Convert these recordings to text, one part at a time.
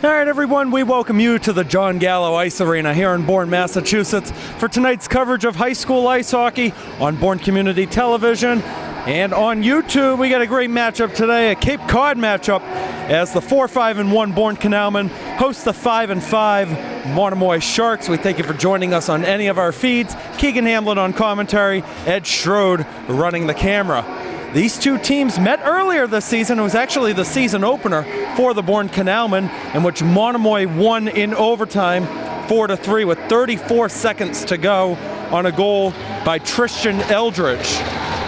All right, everyone, we welcome you to the John Gallo Ice Arena here in Bourne, Massachusetts for tonight's coverage of high school ice hockey on Bourne Community Television. And on YouTube, we got a great matchup today, a Cape Cod matchup, as the 4-5-1 Bourne Canalmen host the 5-5 Monomoy Sharks. We thank you for joining us on any of our feeds. Keegan, Hamblett on commentary, Ed Strode running the camera. These two teams met earlier this season. It was actually the season opener for the Bourne Canalmen, in which Monomoy won in overtime 4-3 with 34 seconds to go on a goal by Tristan Eldridge.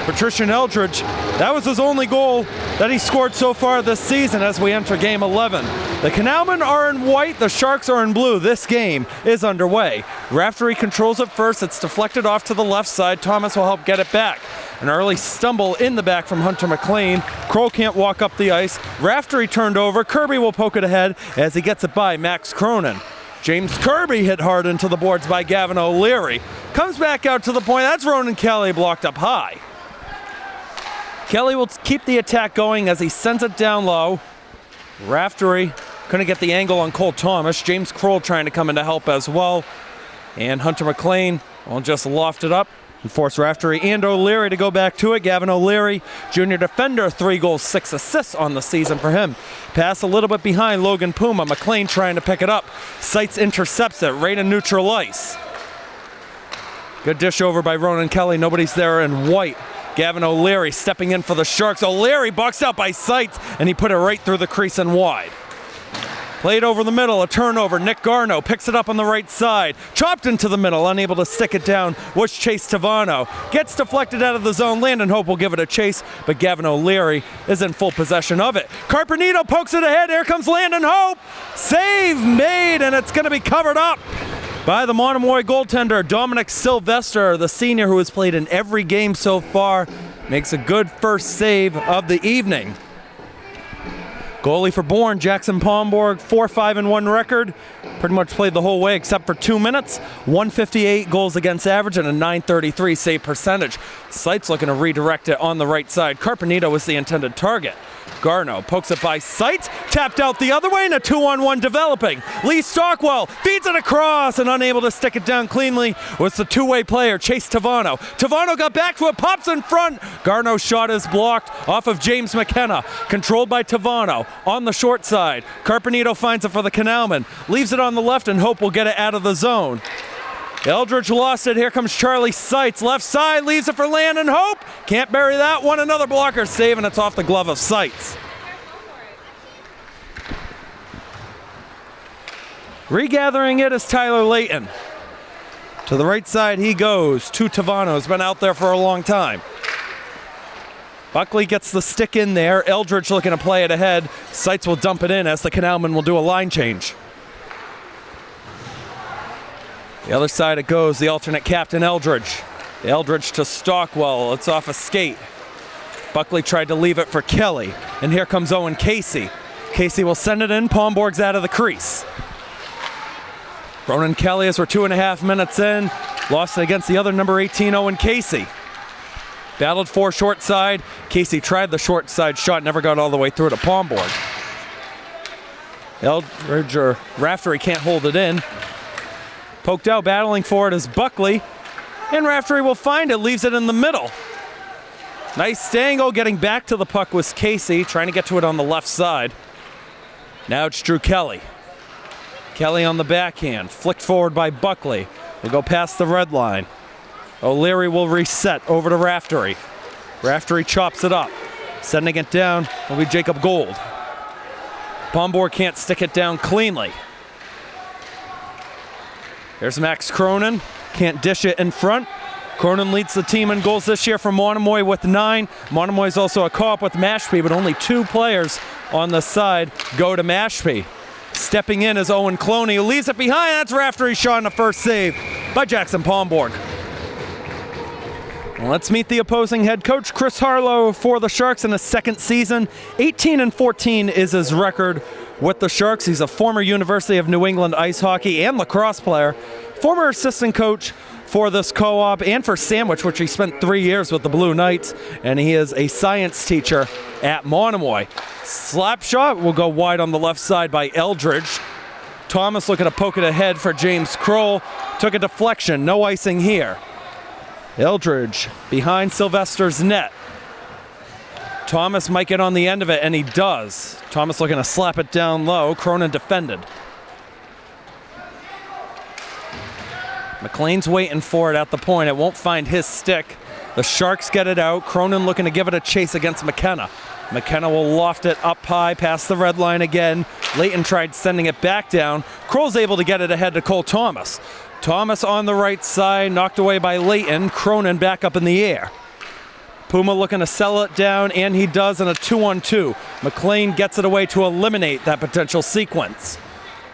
For Tristan Eldridge, that was his only goal that he scored so far this season as we enter Game 11. The Canalmen are in white, the Sharks are in blue. This game is underway. Raftery controls it first. It's deflected off to the left side. Thomas will help get it back. An early stumble in the back from Hunter McLean. Kroll can't walk up the ice. Raftery turned over. Kirby will poke it ahead as he gets it by Max Cronin. James Kirby hit hard into the boards by Gavin O'Leary. Comes back out to the point. That's Ronan Kelly blocked up high. Kelly will keep the attack going as he sends it down low. Raftery couldn't get the angle on Cole Thomas. James Kroll trying to come in to help as well. And Hunter McLean will just loft it up and force Raftery and O'Leary to go back to it. Gavin O'Leary, junior defender, 3 goals, 6 assists on the season for him. Pass a little bit behind Logan Puma. McLean trying to pick it up. Seitz intercepts it right in neutral ice. Good dish over by Ronan Kelly. Nobody's there in white. Gavin O'Leary stepping in for the Sharks. O'Leary boxed out by Seitz, and he put it right through the crease and wide. Played over the middle, a turnover. Nick Garno picks it up on the right side. Chopped into the middle, unable to stick it down, was Chase Tavano. Gets deflected out of the zone. Landon Hope will give it a chase, but Gavin O'Leary is in full possession of it. Carpenito pokes it ahead. Here comes Landon Hope. Save made, and it's going to be covered up by the Monomoy goaltender, Dominic Sylvester, the senior who has played in every game so far. Makes a good first save of the evening. Goalie for Bourne, Jackson Palmborg, 4-5-1 record. Pretty much played the whole way except for 2 minutes. 158 goals against average and a .933 save percentage. Seitz looking to redirect it on the right side. Carpenito was the intended target. Garno pokes it by Seitz, tapped out the other way, and a 2-on-1 developing. Lee Stockwell feeds it across and unable to stick it down cleanly was the two-way player, Chase Tavano. Tavano got back to it, pops in front. Garno's shot is blocked off of James McKenna. Controlled by Tavano on the short side. Carpenito finds it for the Canalmen. Leaves it on the left and Hope will get it out of the zone. Eldridge lost it. Here comes Charlie Seitz. Left side, leaves it for Landon Hope. Can't bury that one. Another blocker save, and it's off the glove of Seitz. Regathering it is Tyler Layton. To the right side he goes to Tavano. Has been out there for a long time. Buckley gets the stick in there. Eldridge looking to play it ahead. Seitz will dump it in as the Canalmen will do a line change. The other side it goes, the alternate captain Eldridge. Eldridge to Stockwell, it's off a skate. Buckley tried to leave it for Kelly, and here comes Owen Casey. Casey will send it in, Palmborg's out of the crease. Ronan Kelly, as we're 2.5 minutes in, lost it against the other number 18, Owen Casey. Battled for short side. Casey tried the short side shot, never got all the way through to Palmborg. Eldridge or Raftery can't hold it in. Poked out, battling for it is Buckley, and Raftery will find it, leaves it in the middle. Nice angle, getting back to the puck was Casey, trying to get to it on the left side. Now it's Drew Kelly. Kelly on the backhand, flicked forward by Buckley. Will go past the red line. O'Leary will reset over to Raftery. Raftery chops it up. Sending it down will be Jacob Gold. Palmborg can't stick it down cleanly. There's Max Cronin, can't dish it in front. Cronin leads the team in goals this year for Monomoy with 9. Monomoy is also a co-op with Mashpee, but only 2 players on the side go to Mashpee. Stepping in is Owen Cloney, who leaves it behind. That's Raftery's shot and a first save by Jackson Palmborg. Well, let's meet the opposing head coach, Chris Harlow, for the Sharks in his second season. 18-14 is his record with the Sharks. He's a former University of New England ice hockey and lacrosse player, former assistant coach for this co-op and for Sandwich, which he spent 3 years with the Blue Knights, and he is a science teacher at Monomoy. Slap shot will go wide on the left side by Eldridge. Thomas looking to poke it ahead for James Kroll. Took a deflection, no icing here. Eldridge behind Sylvester's net. Thomas might get on the end of it, and he does. Thomas looking to slap it down low. Cronin defended. McLean's waiting for it at the point. It won't find his stick. The Sharks get it out. Cronin looking to give it a chase against McKenna. McKenna will loft it up high past the red line again. Leighton tried sending it back down. Kroll's able to get it ahead to Cole Thomas. Thomas on the right side, knocked away by Leighton. Cronin back up in the air. Puma looking to sell it down, and he does in a 2-on-2. McLean gets it away to eliminate that potential sequence.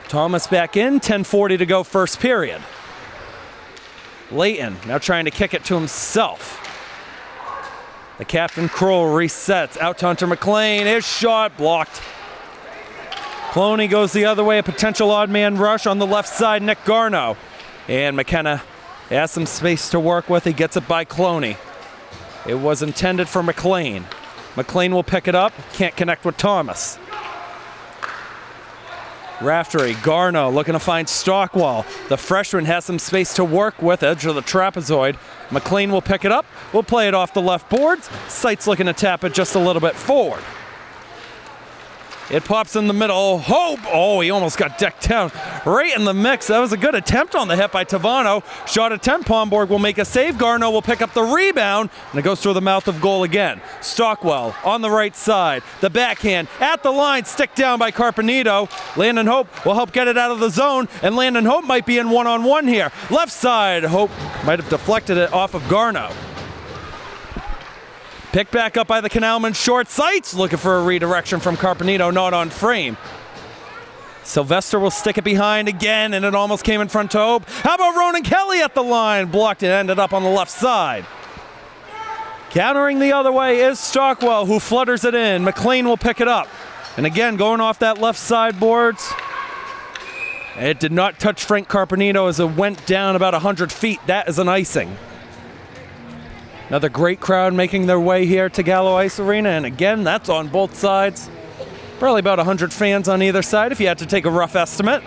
Thomas back in, 10:40 to go first period. Leighton now trying to kick it to himself. The captain Kroll resets out to Hunter McLean. His shot blocked. Cloney goes the other way, a potential odd man rush on the left side, Nick Garno. And McKenna has some space to work with. He gets it by Cloney. It was intended for McLean. McLean will pick it up, can't connect with Thomas. Raftery, Garno looking to find Stockwell. The freshman has some space to work with, edge of the trapezoid. McLean will pick it up, will play it off the left boards. Seitz looking to tap it just a little bit forward. It pops in the middle. Hope! Oh, he almost got decked down right in the mix. That was a good attempt on the hit by Tavano. Shot attempt. Palmborg will make a save. Garno will pick up the rebound, and it goes through the mouth of goal again. Stockwell on the right side. The backhand at the line. Stick down by Carpenito. Landon Hope will help get it out of the zone, and Landon Hope might be in one-on-one here. Left side. Hope might have deflected it off of Garno. Picked back up by the Canalmen short. Seitz looking for a redirection from Carpenito, not on frame. Sylvester will stick it behind again, and it almost came in front to Hope. How about Ronan Kelly at the line? Blocked it, ended up on the left side. Countering the other way is Stockwell, who flutters it in. McLean will pick it up. And again, going off that left side boards. It did not touch Frank Carpenito as it went down about 100 feet. That is an icing. Another great crowd making their way here to Gallo Ice Arena, and again, that's on both sides. Probably about 100 fans on either side if you had to take a rough estimate.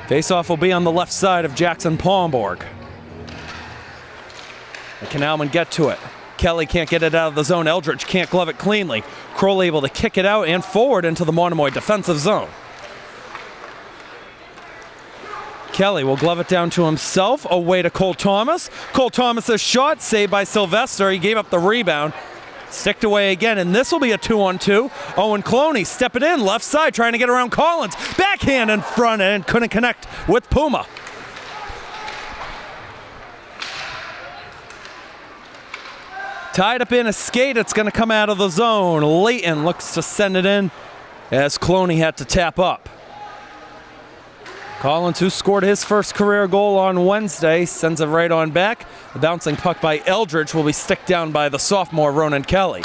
Face-off will be on the left side of Jackson Palmborg. The Canalmen get to it. Kelly can't get it out of the zone. Eldridge can't glove it cleanly. Kroll able to kick it out and forward into the Monomoy defensive zone. Kelly will glove it down to himself, away to Cole Thomas. Cole Thomas's shot saved by Sylvester. He gave up the rebound. Sticked away again, and this will be a 2-on-2. Owen Cloney step it in, left side, trying to get around Collins. Backhand in front and couldn't connect with Puma. Tied up in a skate, it's going to come out of the zone. Leighton looks to send it in as Cloney had to tap up. Collins, who scored his first career goal on Wednesday, sends it right on back. The bouncing puck by Eldridge will be sticked down by the sophomore Ronan Kelly.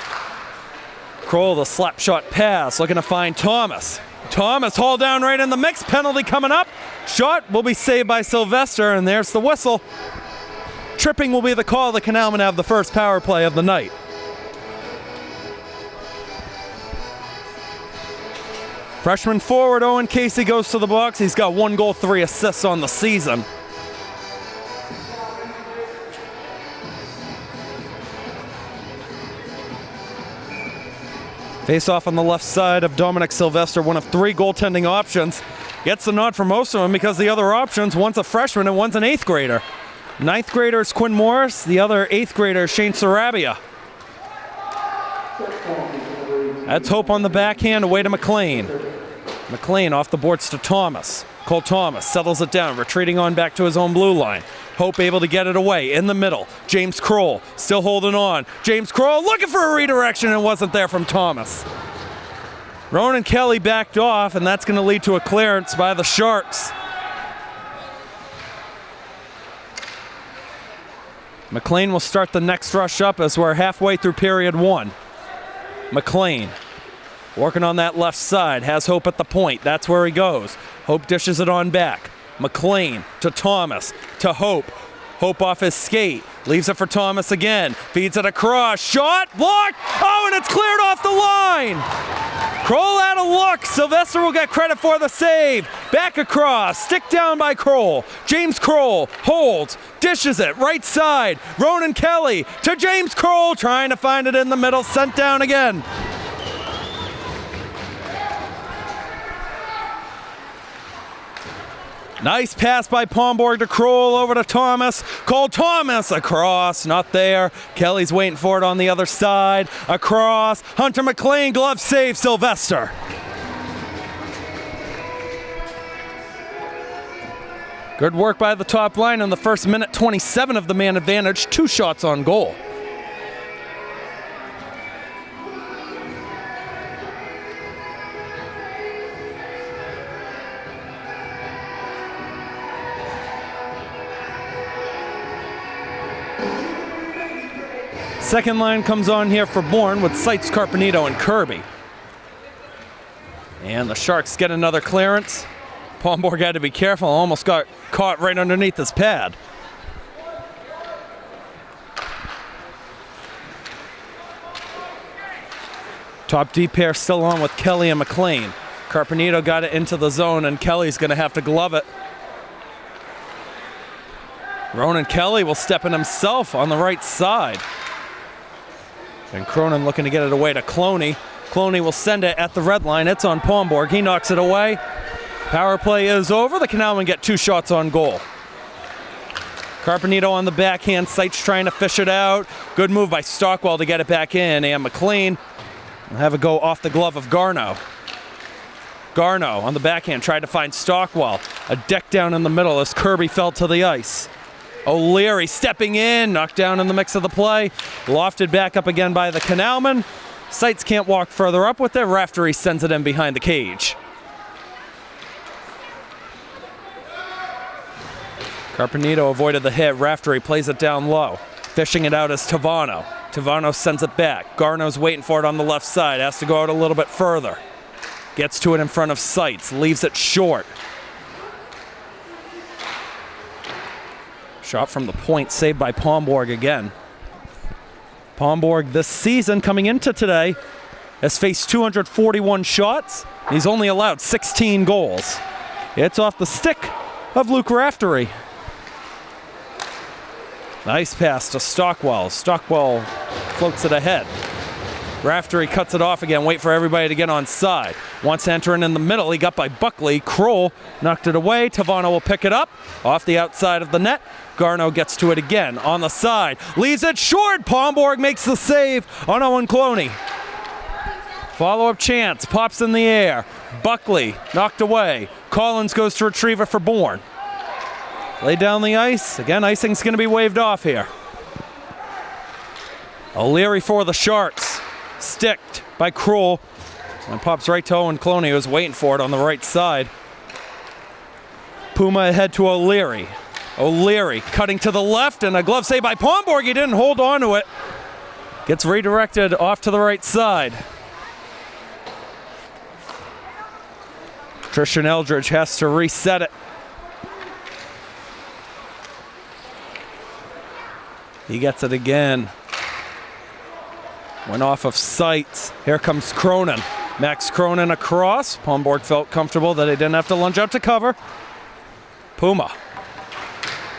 Kroll, the slap shot pass, looking to find Thomas. Thomas hauled down right in the mix, penalty coming up. Shot will be saved by Sylvester, and there's the whistle. Tripping will be the call. The Canalmen have the first power play of the night. Freshman forward Owen Casey goes to the box. He's got 1 goal, 3 assists on the season. Face-off on the left side of Dominic Sylvester, one of 3 goaltending options. Gets the nod for most of them because the other options, one's a freshman and one's an 8th grader. 9th grader is Quinn Morris, the other 8th grader is Shane Sarabia. That's Hope on the backhand, away to McLean. McLean off the boards to Thomas. Cole Thomas settles it down, retreating on back to his own blue line. Hope able to get it away in the middle. James Kroll still holding on. James Kroll looking for a redirection and wasn't there from Thomas. Ronan Kelly backed off, and that's going to lead to a clearance by the Sharks. McLean will start the next rush up as we're halfway through period 1. McLean Working on that left side, has Hope at the point. That's where he goes. Hope dishes it on back. McLean to Thomas, to Hope. Hope off his skate, leaves it for Thomas again. Feeds it across, shot, blocked. Oh, and it's cleared off the line. Kroll out of luck. Sylvester will get credit for the save. Back across, stick down by Kroll. James Kroll holds, dishes it, right side. Ronan Kelly to James Kroll, trying to find it in the middle, sent down again. Nice pass by Palmborg to Kroll, over to Thomas. Cole Thomas across, not there. Kelly's waiting for it on the other side. Across, Hunter McLean, glove save, Sylvester. Good work by the top line in the first minute 27 of the man advantage. 2 shots on goal. Second line comes on here for Bourne with Seitz, Carpenito, and Kirby. And the Sharks get another clearance. Palmborg had to be careful, almost got caught right underneath his pad. Top D pair still on with Kelly and McLean. Carpenito got it into the zone, and Kelly's going to have to glove it. Ronan Kelly will step in himself on the right side. And Cronin looking to get it away to Cloney. Cloney will send it at the red line. It's on Palmborg. He knocks it away. Power play is over. The Canalmen get 2 shots on goal. Carpenito on the backhand. Seitz trying to fish it out. Good move by Stockwell to get it back in. And McLean will have it go off the glove of Garno. Garno on the backhand tried to find Stockwell. A deck down in the middle as Kirby fell to the ice. O'Leary stepping in, knocked down in the mix of the play. Lofted back up again by the Canalmen. Seitz can't walk further up with it. Raftery sends it in behind the cage. Carpenito avoided the hit. Raftery plays it down low. Fishing it out as Tavano. Tavano sends it back. Garno's waiting for it on the left side. Has to go out a little bit further. Gets to it in front of Seitz. Leaves it short. Shot from the point, saved by Palmborg again. Palmborg this season, coming into today, has faced 241 shots. He's only allowed 16 goals. It's off the stick of Luke Raftery. Nice pass to Stockwell. Stockwell floats it ahead. Raftery cuts it off again, wait for everybody to get on side. Wants to enter in the middle, he got by Buckley. Kroll knocked it away. Tavano will pick it up off the outside of the net. Garno gets to it again on the side. Leaves it short. Palmborg makes the save on Owen Cloney. Follow-up chance, pops in the air. Buckley knocked away. Collins goes to retrieve it for Bourne. Lay down the ice. Again, icing's going to be waved off here. O'Leary for the Sharks. Sticked by Kroll. And pops right to Owen Cloney, who's waiting for it on the right side. Puma ahead to O'Leary. O'Leary cutting to the left, and a glove save by Palmborg. He didn't hold on to it. Gets redirected off to the right side. Christian Eldridge has to reset it. He gets it again. Went off of Seitz. Here comes Cronin. Max Cronin across. Palmborg felt comfortable that he didn't have to lunge out to cover. Puma.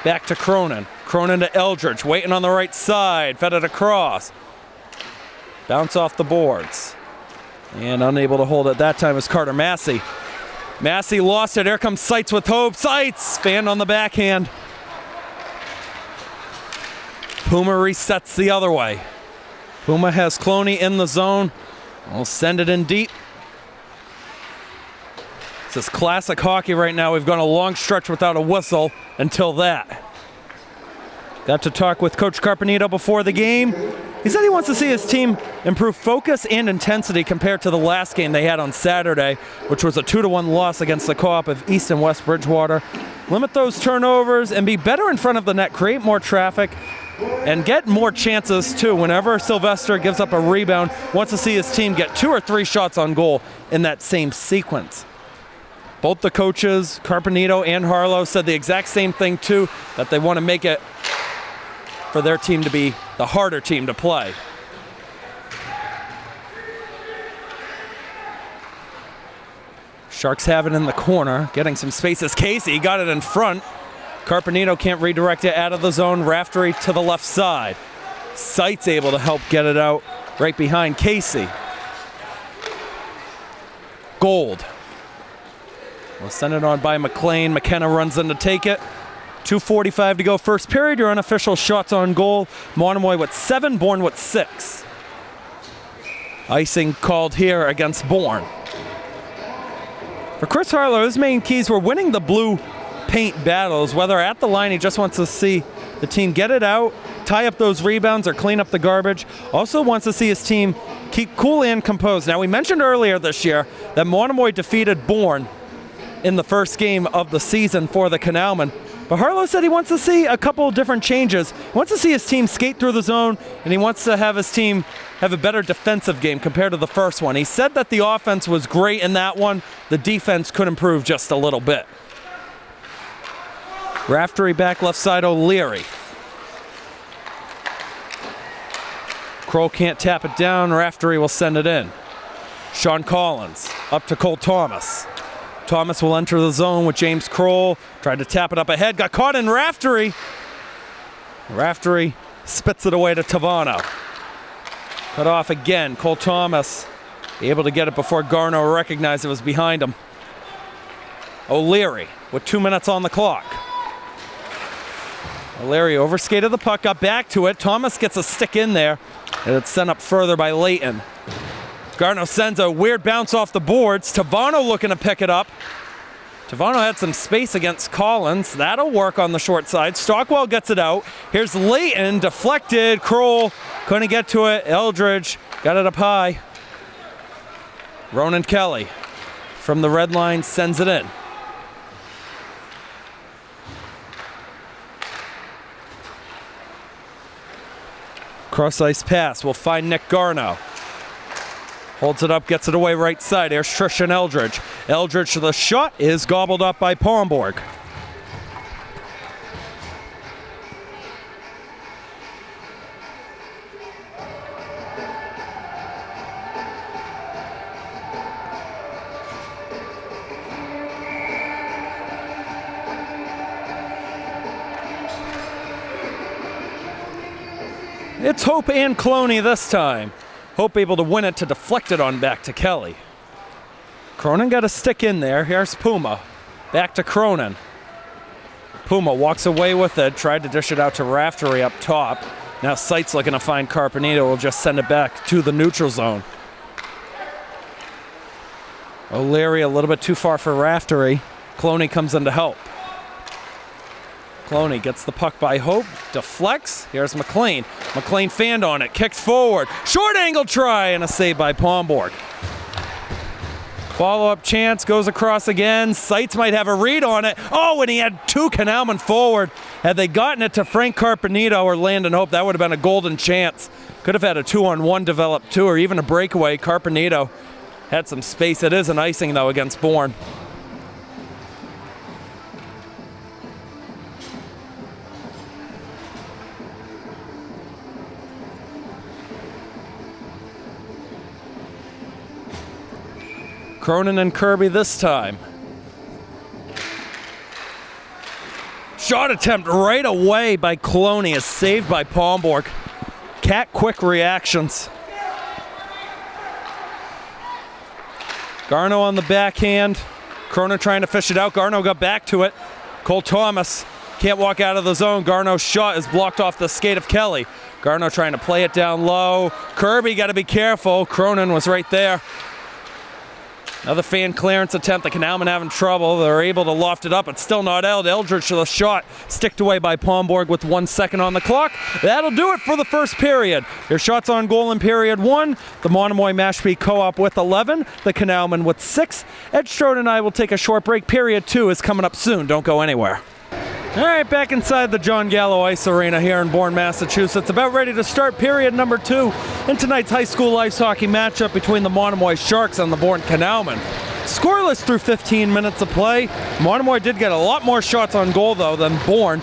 Back to Cronin. Cronin to Eldridge. Waiting on the right side. Fed it across. Bounce off the boards. And unable to hold it that time is Carter Massey. Massey lost it. Here comes Seitz with hope. Seitz! Fan on the backhand. Puma resets the other way. Puma has Cloney in the zone. We'll send it in deep. This is classic hockey right now. We've gone a long stretch without a whistle until that. Got to talk with Coach Carpenito before the game. He said he wants to see his team improve focus and intensity compared to the last game they had on Saturday, which was a 2-1 loss against the co-op of East and West Bridgewater. Limit those turnovers and be better in front of the net, create more traffic. and get more chances too. Whenever Sylvester gives up a rebound, wants to see his team get 2 or 3 shots on goal in that same sequence. Both the coaches, Carpenito and Harlow, said the exact same thing too, that they want to make it for their team to be the harder team to play. Sharks have it in the corner, getting some spaces. Casey got it in front. Carpenito can't redirect it out of the zone. Raftery to the left side. Sight's able to help get it out right behind Casey. Gold. We'll send it on by McLean. McKenna runs in to take it. 2:45 to go first period. Your unofficial shots on goal. Monomoy with 7, Bourne with 6. Icing called here against Bourne. For Chris Harlow, his main keys were winning the blue paint battles. Whether at the line, he just wants to see the team get it out, tie up those rebounds, or clean up the garbage. Also wants to see his team keep cool and composed. Now, we mentioned earlier this year that Monomoy defeated Bourne in the first game of the season for the Canalmen. But Harlow said he wants to see a couple of different changes. He wants to see his team skate through the zone, and he wants to have his team have a better defensive game compared to the first one. He said that the offense was great in that one. The defense could improve just a little bit. Raftery back left side, O'Leary. Kroll can't tap it down. Raftery will send it in. Sean Collins up to Cole Thomas. Thomas will enter the zone with James Kroll. Tried to tap it up ahead. Got caught in Raftery. Raftery spits it away to Tavano. Cut off again. Cole Thomas able to get it before Garno recognized it was behind him. O'Leary with 2 minutes on the clock. O'Leary overskated the puck, got back to it. Thomas gets a stick in there, and it's sent up further by Leighton. Garno sends a weird bounce off the boards. Tavano looking to pick it up. Tavano had some space against Collins. That'll work on the short side. Stockwell gets it out. Here's Leighton, deflected. Kroll couldn't get to it. Eldridge got it up high. Ronan Kelly from the red line sends it in. Cross-ice pass will find Nick Garno. Holds it up, gets it away right side. Here's Trishan Eldridge. Eldridge to the shot is gobbled up by Palmborg. It's Hope and Cloney this time. Hope able to win it to deflect it on back to Kelly. Cronin got a stick in there. Here's Puma. Back to Cronin. Puma walks away with it. Tried to dish it out to Raftery up top. Now Sight's looking to find Carpenito. Will just send it back to the neutral zone. O'Leary a little bit too far for Raftery. Cloney comes in to help. Cloney gets the puck by Hope, deflects. Here's McLean. McLean fanned on it, kicks forward. Short angle try, and a save by Palmborg. Follow-up chance, goes across again. Sights might have a read on it. Oh, and he had 2 Canalmen forward. Had they gotten it to Frank Carpenito or Landon Hope, that would have been a golden chance. Could have had a 2-on-1 develop too, or even a breakaway. Carpenito had some space. It is an icing, though, against Bourne. Cronin and Kirby this time. Shot attempt right away by Cloney is saved by Palmborg. Cat quick reactions. Garno on the backhand. Cronin trying to fish it out. Garno got back to it. Cole Thomas can't walk out of the zone. Garno's shot is blocked off the skate of Kelly. Garno trying to play it down low. Kirby got to be careful. Cronin was right there. Another fan clearance attempt. The Canalmen having trouble. They're able to loft it up. It's still not out. Eldridge to the shot. Sticked away by Palmborg with 1 second on the clock. That'll do it for the first period. Your shots on goal in period 1. The Monomoy Mashpee Co-op with 11. The Canalmen with 6. Ed Strode and I will take a short break. Period 2 is coming up soon. Don't go anywhere. All right, back inside the John Gallo Ice Arena here in Bourne, Massachusetts. About ready to start period number 2 in tonight's high school ice hockey matchup between the Monomoy Sharks and the Bourne Canalmen. Scoreless through 15 minutes of play. Monomoy did get a lot more shots on goal, though, than Bourne,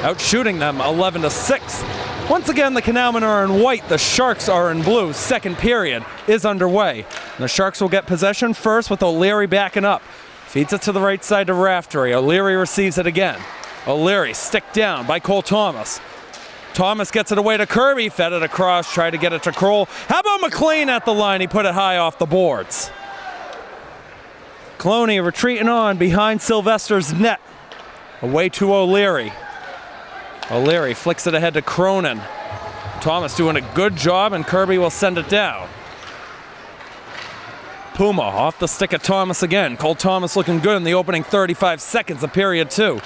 outshooting them 11-6. Once again, the Canalmen are in white, the Sharks are in blue. Second period is underway. And the Sharks will get possession first with O'Leary backing up. Feeds it to the right side to Raftery. O'Leary receives it again. O'Leary stick down by Cole Thomas. Thomas gets it away to Kirby, fed it across, tried to get it to Kroll. How about McLean at the line? He put it high off the boards. Cloney retreating on behind Sylvester's net. Away to O'Leary. O'Leary flicks it ahead to Cronin. Thomas doing a good job, and Kirby will send it down. Puma off the stick of Thomas again. Cole Thomas looking good in the opening 35 seconds of period 2.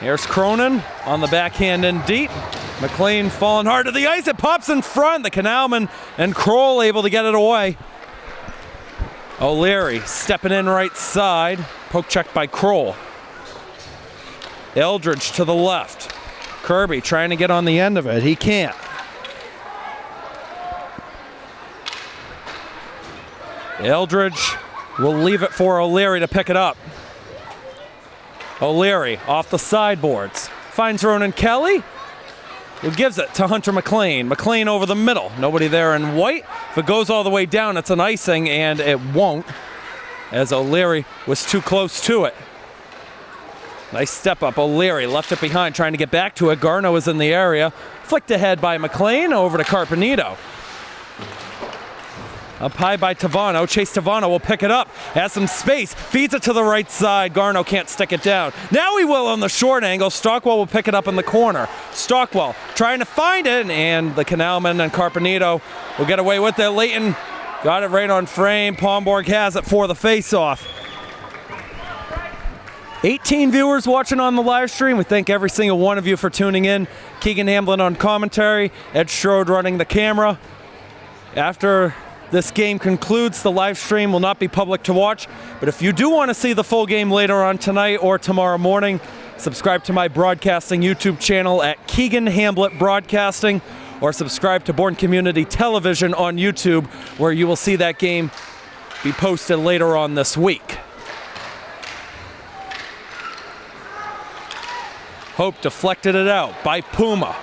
Here's Cronin on the backhand in deep. McLean falling hard to the ice. It pops in front. The Canalmen and Kroll able to get it away. O'Leary stepping in right side. Poke check by Kroll. Eldridge to the left. Kirby trying to get on the end of it. He can't. Eldridge will leave it for O'Leary to pick it up. O'Leary off the sideboards. Finds Ronan Kelly, who gives it to Hunter McLean. McLean over the middle. Nobody there in white. If it goes all the way down, it's an icing, and it won't, as O'Leary was too close to it. Nice step up. O'Leary left it behind, trying to get back to it. Garno is in the area. Flicked ahead by McLean, over to Carpenito. Up high by Tavano. Chase Tavano will pick it up. Has some space. Feeds it to the right side. Garno can't stick it down. Now he will on the short angle. Stockwell will pick it up in the corner. Stockwell trying to find it, and the Canalmen and Carpenito will get away with it. Leighton got it right on frame. Palmborg has it for the face-off. 18 viewers watching on the live stream. We thank every single one of you for tuning in. Keegan Hamblett on commentary. Ed Strode running the camera. After this game concludes, the live stream will not be public to watch, but if you do want to see the full game later on tonight or tomorrow morning, subscribe to my broadcasting YouTube channel at Keegan Hamblett Broadcasting, or subscribe to Bourne Community Television on YouTube, where you will see that game be posted later on this week. Hope deflected it out by Puma.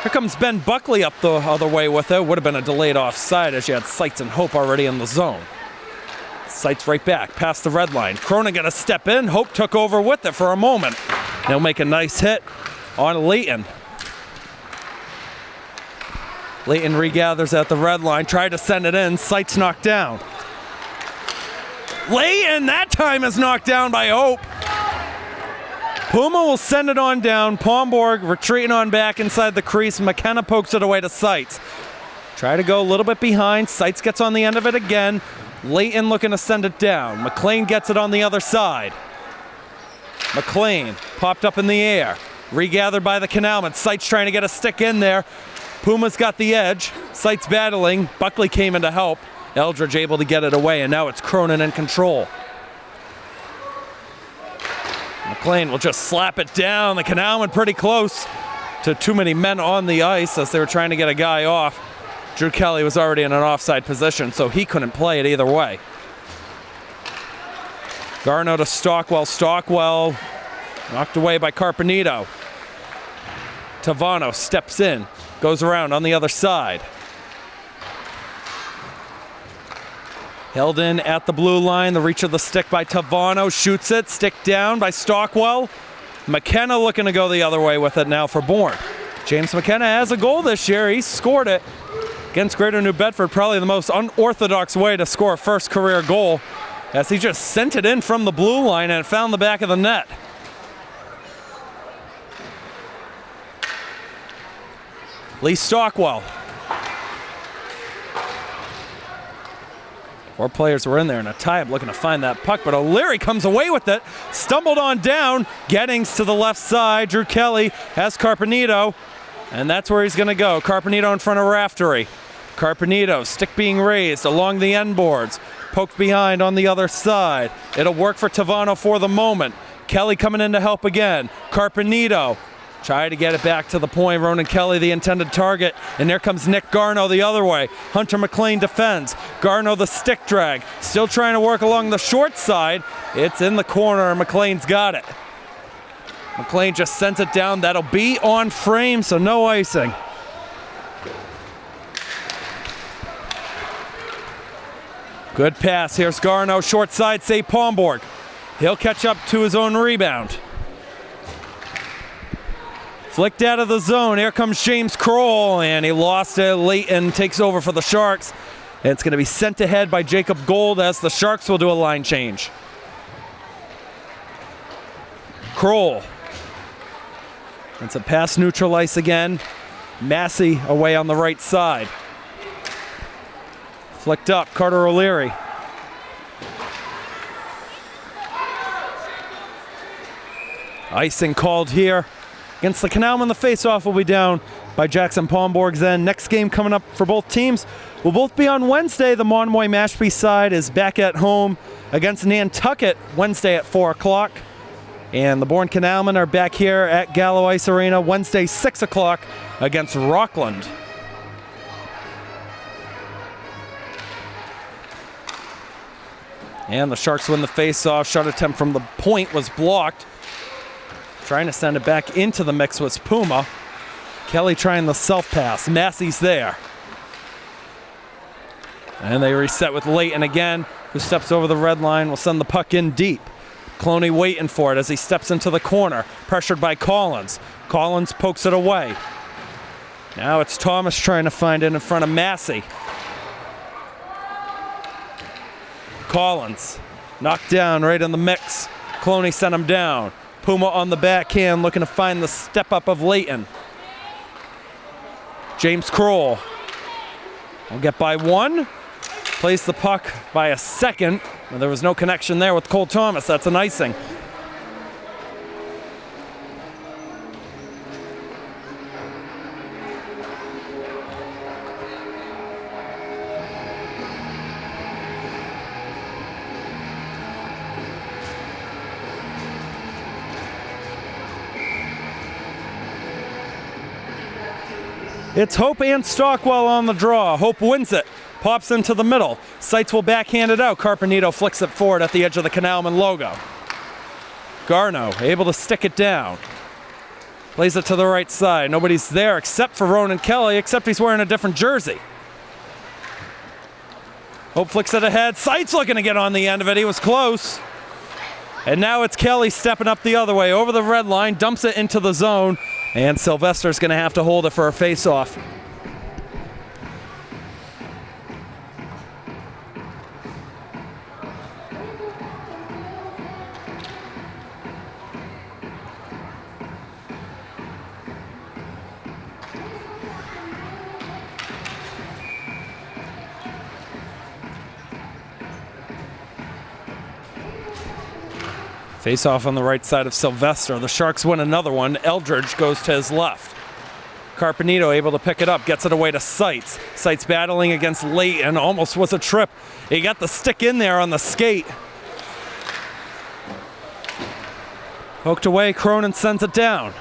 Here comes Ben Buckley up the other way with it. Would have been a delayed offside as you had Seitz and Hope already in the zone. Seitz right back, past the red line. Cronin gonna step in. Hope took over with it for a moment. They'll make a nice hit on Leighton. Leighton regathers at the red line, tried to send it in. Seitz knocked down. Leighton, that time is knocked down by Hope. Puma will send it on down. Palmborg retreating on back inside the crease. McKenna pokes it away to Seitz. Try to go a little bit behind. Seitz gets on the end of it again. Leighton looking to send it down. McLean gets it on the other side. McLean popped up in the air. Regathered by the Canalmen. Seitz trying to get a stick in there. Puma's got the edge. Seitz battling. Buckley came in to help. Eldridge able to get it away, and now it's Cronin in control. McLean will just slap it down. The Canalmen pretty close to too many men on the ice as they were trying to get a guy off. Drew Kelly was already in an offside position, so he couldn't play it either way. Garno to Stockwell. Stockwell knocked away by Carpenito. Tavano steps in, goes around on the other side. Held in at the blue line, the reach of the stick by Tavano, shoots it, stick down by Stockwell. McKenna looking to go the other way with it now for Bourne. James McKenna has a goal this year, he scored it against Greater New Bedford, probably the most unorthodox way to score a first career goal, as he just sent it in from the blue line and it found the back of the net. Lee Stockwell. 4 players were in there in a tie-up looking to find that puck, but O'Leary comes away with it. Stumbled on down. Gettings to the left side. Drew Kelly has Carpenito, and that's where he's going to go. Carpenito in front of Raftery. Carpenito, stick being raised along the end boards. Poked behind on the other side. It'll work for Tavano for the moment. Kelly coming in to help again. Carpenito try to get it back to the point. Ronan Kelly, the intended target. And there comes Nick Garno the other way. Hunter McLean defends. Garno the stick drag. Still trying to work along the short side. It's in the corner. McLean's got it. McLean just sends it down. That'll be on frame, so no icing. Good pass. Here's Garno. Short side, save Palmborg. He'll catch up to his own rebound. Flicked out of the zone. Here comes James Kroll, and he lost it. Leighton takes over for the Sharks. And it's going to be sent ahead by Jacob Gold as the Sharks will do a line change. Kroll. It's a pass neutral ice again. Massey away on the right side. Flicked up, Carter O'Leary. Icing called here against the Canalmen. The face-off will be down by Jackson Palmborg. Then next game coming up for both teams will both be on Wednesday. The Monomoy Mashpee side is back at home against Nantucket Wednesday at 4 o'clock. And the Bourne Canalmen are back here at Gallo Ice Arena Wednesday 6 o'clock against Rockland. And the Sharks win the face-off. Shot attempt from the point was blocked. Trying to send it back into the mix was Puma. Kelly trying the self-pass. Massey's there. And they reset with Leighton again, who steps over the red line, will send the puck in deep. Cloney waiting for it as he steps into the corner. Pressured by Collins. Collins pokes it away. Now it's Thomas trying to find it in front of Massey. Collins knocked down right in the mix. Cloney sent him down. Puma on the backhand looking to find the step up of Leighton. James Kroll will get by one. Plays the puck by a second. There was no connection there with Cole Thomas. That's an icing. It's Hope and Stockwell on the draw. Hope wins it. Pops into the middle. Seitz will backhand it out. Carpenito flicks it forward at the edge of the Canalmen logo. Garno able to stick it down. Plays it to the right side. Nobody's there except for Ronan Kelly, except he's wearing a different jersey. Hope flicks it ahead. Seitz looking to get on the end of it. He was close. And now it's Kelly stepping up the other way over the red line, dumps it into the zone, and Sylvester's going to have to hold it for a face-off. Face-off on the right side of Sylvester. The Sharks win another one. Eldridge goes to his left. Carpenito able to pick it up, gets it away to Seitz. Seitz battling against Leighton, almost was a trip. He got the stick in there on the skate. Poked away, Cronin sends it down.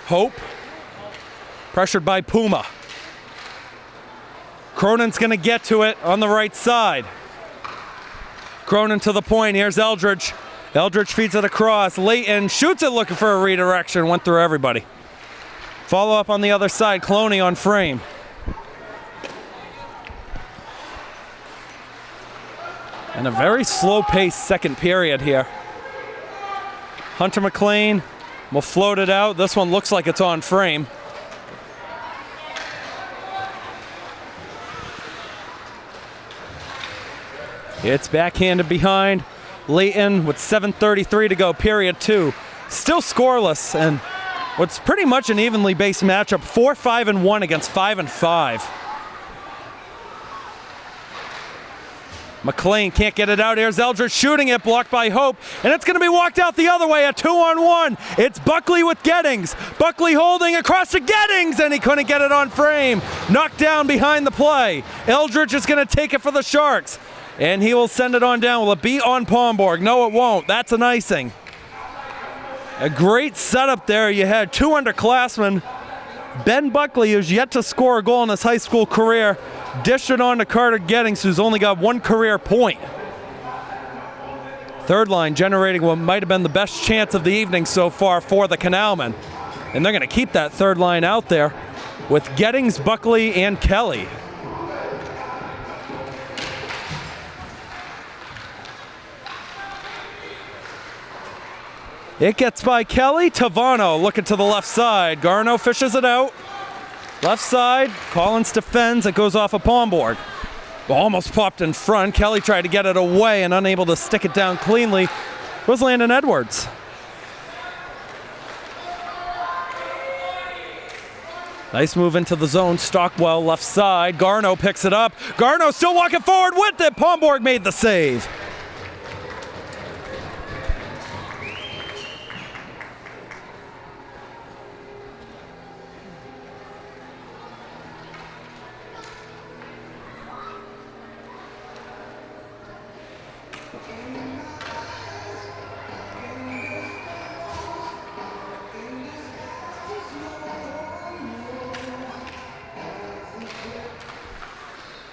Hope, pressured by Puma. Cronin's gonna get to it on the right side. Cronin to the point, here's Eldridge. Eldridge feeds it across. Leighton shoots it looking for a redirection, went through everybody. Follow up on the other side, Cloney on frame. And a very slow-paced second period here. Hunter McLean will float it out. This one looks like it's on frame. It's backhanded behind. Leighton with 7:33 to go, period two. Still scoreless, and what's pretty much an evenly based matchup, 4-5-1 against 5-5. McLean can't get it out. Here's Eldridge shooting it, blocked by Hope, and it's going to be walked out the other way, a 2-on-1. It's Buckley with Gettings. Buckley holding across to Gettings, and he couldn't get it on frame. Knocked down behind the play. Eldridge is going to take it for the Sharks, and he will send it on down. Will it be on Palmborg? No, it won't. That's an icing. A great setup there. You had two underclassmen. Ben Buckley, who's yet to score a goal in his high school career, dished it on to Carter Gettings, who's only got one career point. Third line generating what might have been the best chance of the evening so far for the Canalmen. And they're going to keep that third line out there with Gettings, Buckley, and Kelly. It gets by Kelly. Tavano looking to the left side. Garno fishes it out. Left side, Collins defends. It goes off of Palmborg. Almost popped in front. Kelly tried to get it away and unable to stick it down cleanly. It was Landon Edwards. Nice move into the zone. Stockwell left side. Garno picks it up. Garno still walking forward with it. Palmborg made the save.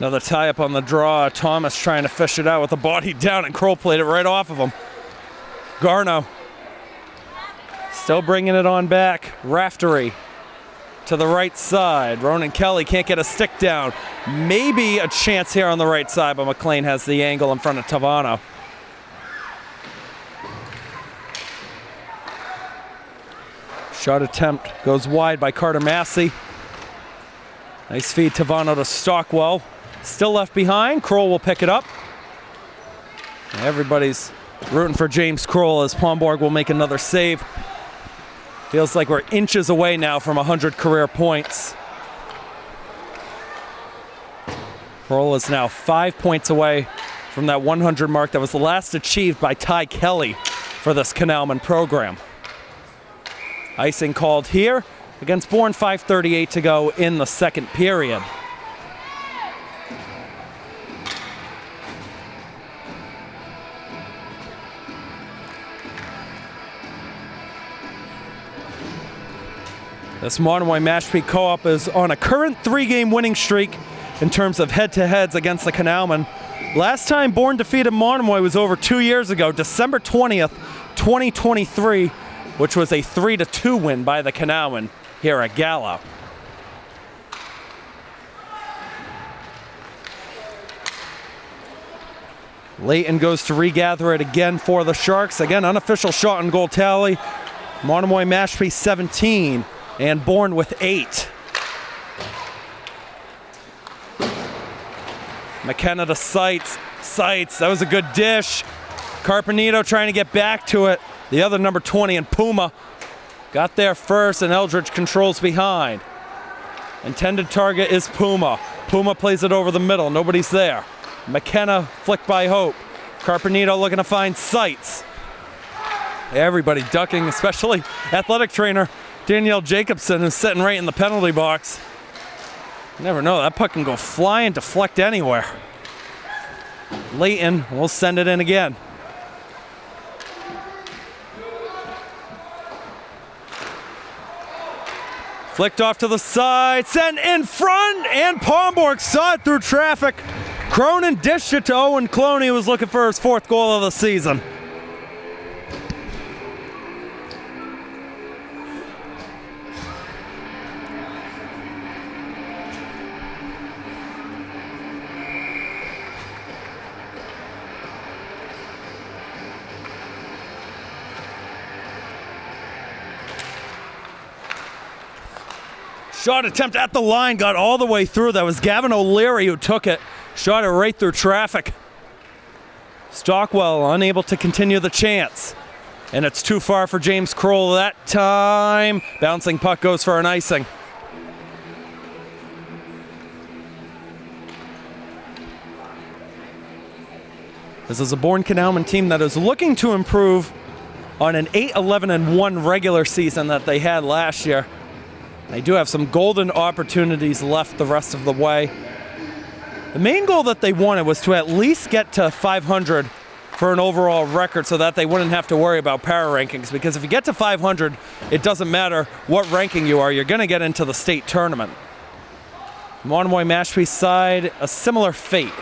Another tie-up on the draw. Thomas trying to fish it out with the body down, and Kroll played it right off of him. Garno still bringing it on back. Raftery to the right side. Ronan Kelly can't get a stick down. Maybe a chance here on the right side, but McLean has the angle in front of Tavano. Shot attempt goes wide by Carter Massey. Nice feed, Tavano to Stockwell. Still left behind. Kroll will pick it up. Everybody's rooting for James Kroll as Palmborg will make another save. Feels like we're inches away now from 100 career points. Kroll is now 5 points away from that 100 mark that was the last achieved by Ty Kelly for this Canalmen program. Icing called here against Bourne, 5:38 to go in the second period. This Monomoy Mashpee Co-op is on a current 3-game winning streak in terms of head-to-heads against the Canalmen. Last time Bourne defeated Monomoy was over 2 years ago, December 20th, 2023, which was a 3-2 win by the Canalmen here at Gallo. Layton goes to regather it again for the Sharks. Again, unofficial shot on goal tally. Monomoy Mashpee 17 and Bourne with 8. McKenna to Sights. Sights, that was a good dish. Carpenito trying to get back to it. The other number 20 and Puma got there first, and Eldridge controls behind. Intended target is Puma. Puma plays it over the middle. Nobody's there. McKenna flicked by Hope. Carpenito looking to find Sights. Everybody ducking, especially athletic trainer Danielle Jacobson, is sitting right in the penalty box. You never know, that puck can go flying, deflect anywhere. Layton will send it in again. Flicked off to the side, sent in front, and Palmborg saw it through traffic. Cronin dished it to Owen Cloney, who was looking for his 4th goal of the season. Shot attempt at the line, got all the way through. That was Gavin O'Leary who took it. Shot it right through traffic. Stockwell unable to continue the chance. And it's too far for James Kroll that time. Bouncing puck goes for an icing. This is a Bourne Canalmen team that is looking to improve on an 8-11-1 regular season that they had last year. They do have some golden opportunities left the rest of the way. The main goal that they wanted was to at least get to 500 for an overall record so that they wouldn't have to worry about power rankings, because if you get to 500, it doesn't matter what ranking you are, you're going to get into the state tournament. Monomoy Mashpee's side, a similar fate.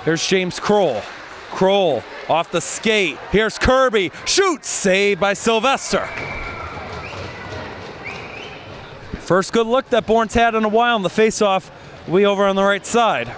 Here's James Kroll. Kroll off the skate. Here's Kirby. Shoots. Saved by Sylvester. First good look that Bourne's had in a while, and the face-off will be over on the right side.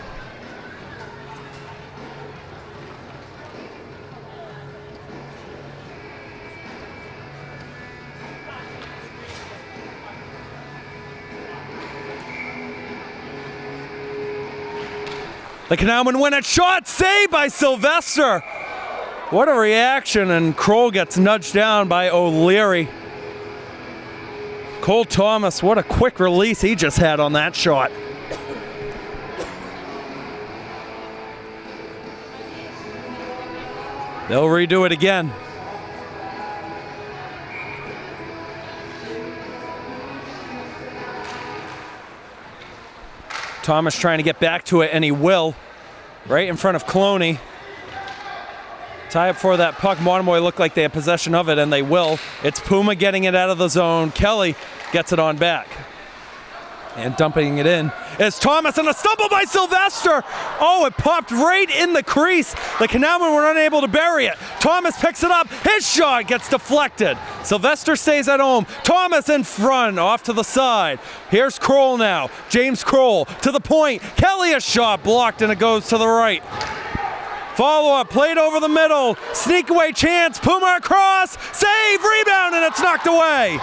The Canalmen win it. Shot saved by Sylvester. What a reaction, and Kroll gets nudged down by O'Leary. Cole Thomas, what a quick release he just had on that shot. They'll redo it again. Thomas trying to get back to it, and he will. Right in front of Cloney. Tie up for that puck. Monomoy look like they have possession of it, and they will. It's Puma getting it out of the zone. Kelly gets it on back. And dumping it in is Thomas, and a stumble by Sylvester. Oh, it popped right in the crease. The Canalmen were unable to bury it. Thomas picks it up. His shot gets deflected. Sylvester stays at home. Thomas in front, off to the side. Here's Kroll now. James Kroll to the point. Kelly, a shot blocked, and it goes to the right. Follow-up, played over the middle. Sneak away chance. Puma across. Save, rebound, and it's knocked away.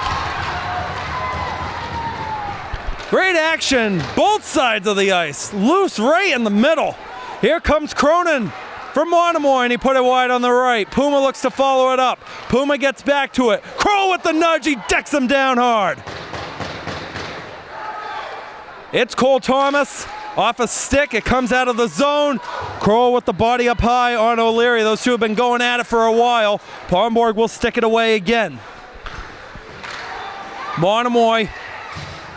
Great action, both sides of the ice. Loose right in the middle. Here comes Cronin from Monomoy, and he put it wide on the right. Puma looks to follow it up. Puma gets back to it. Kroll with the nudge, he decks him down hard. It's Cole Thomas off a stick. It comes out of the zone. Kroll with the body up high on O'Leary. Those two have been going at it for a while. Palmborg will stick it away again. Monomoy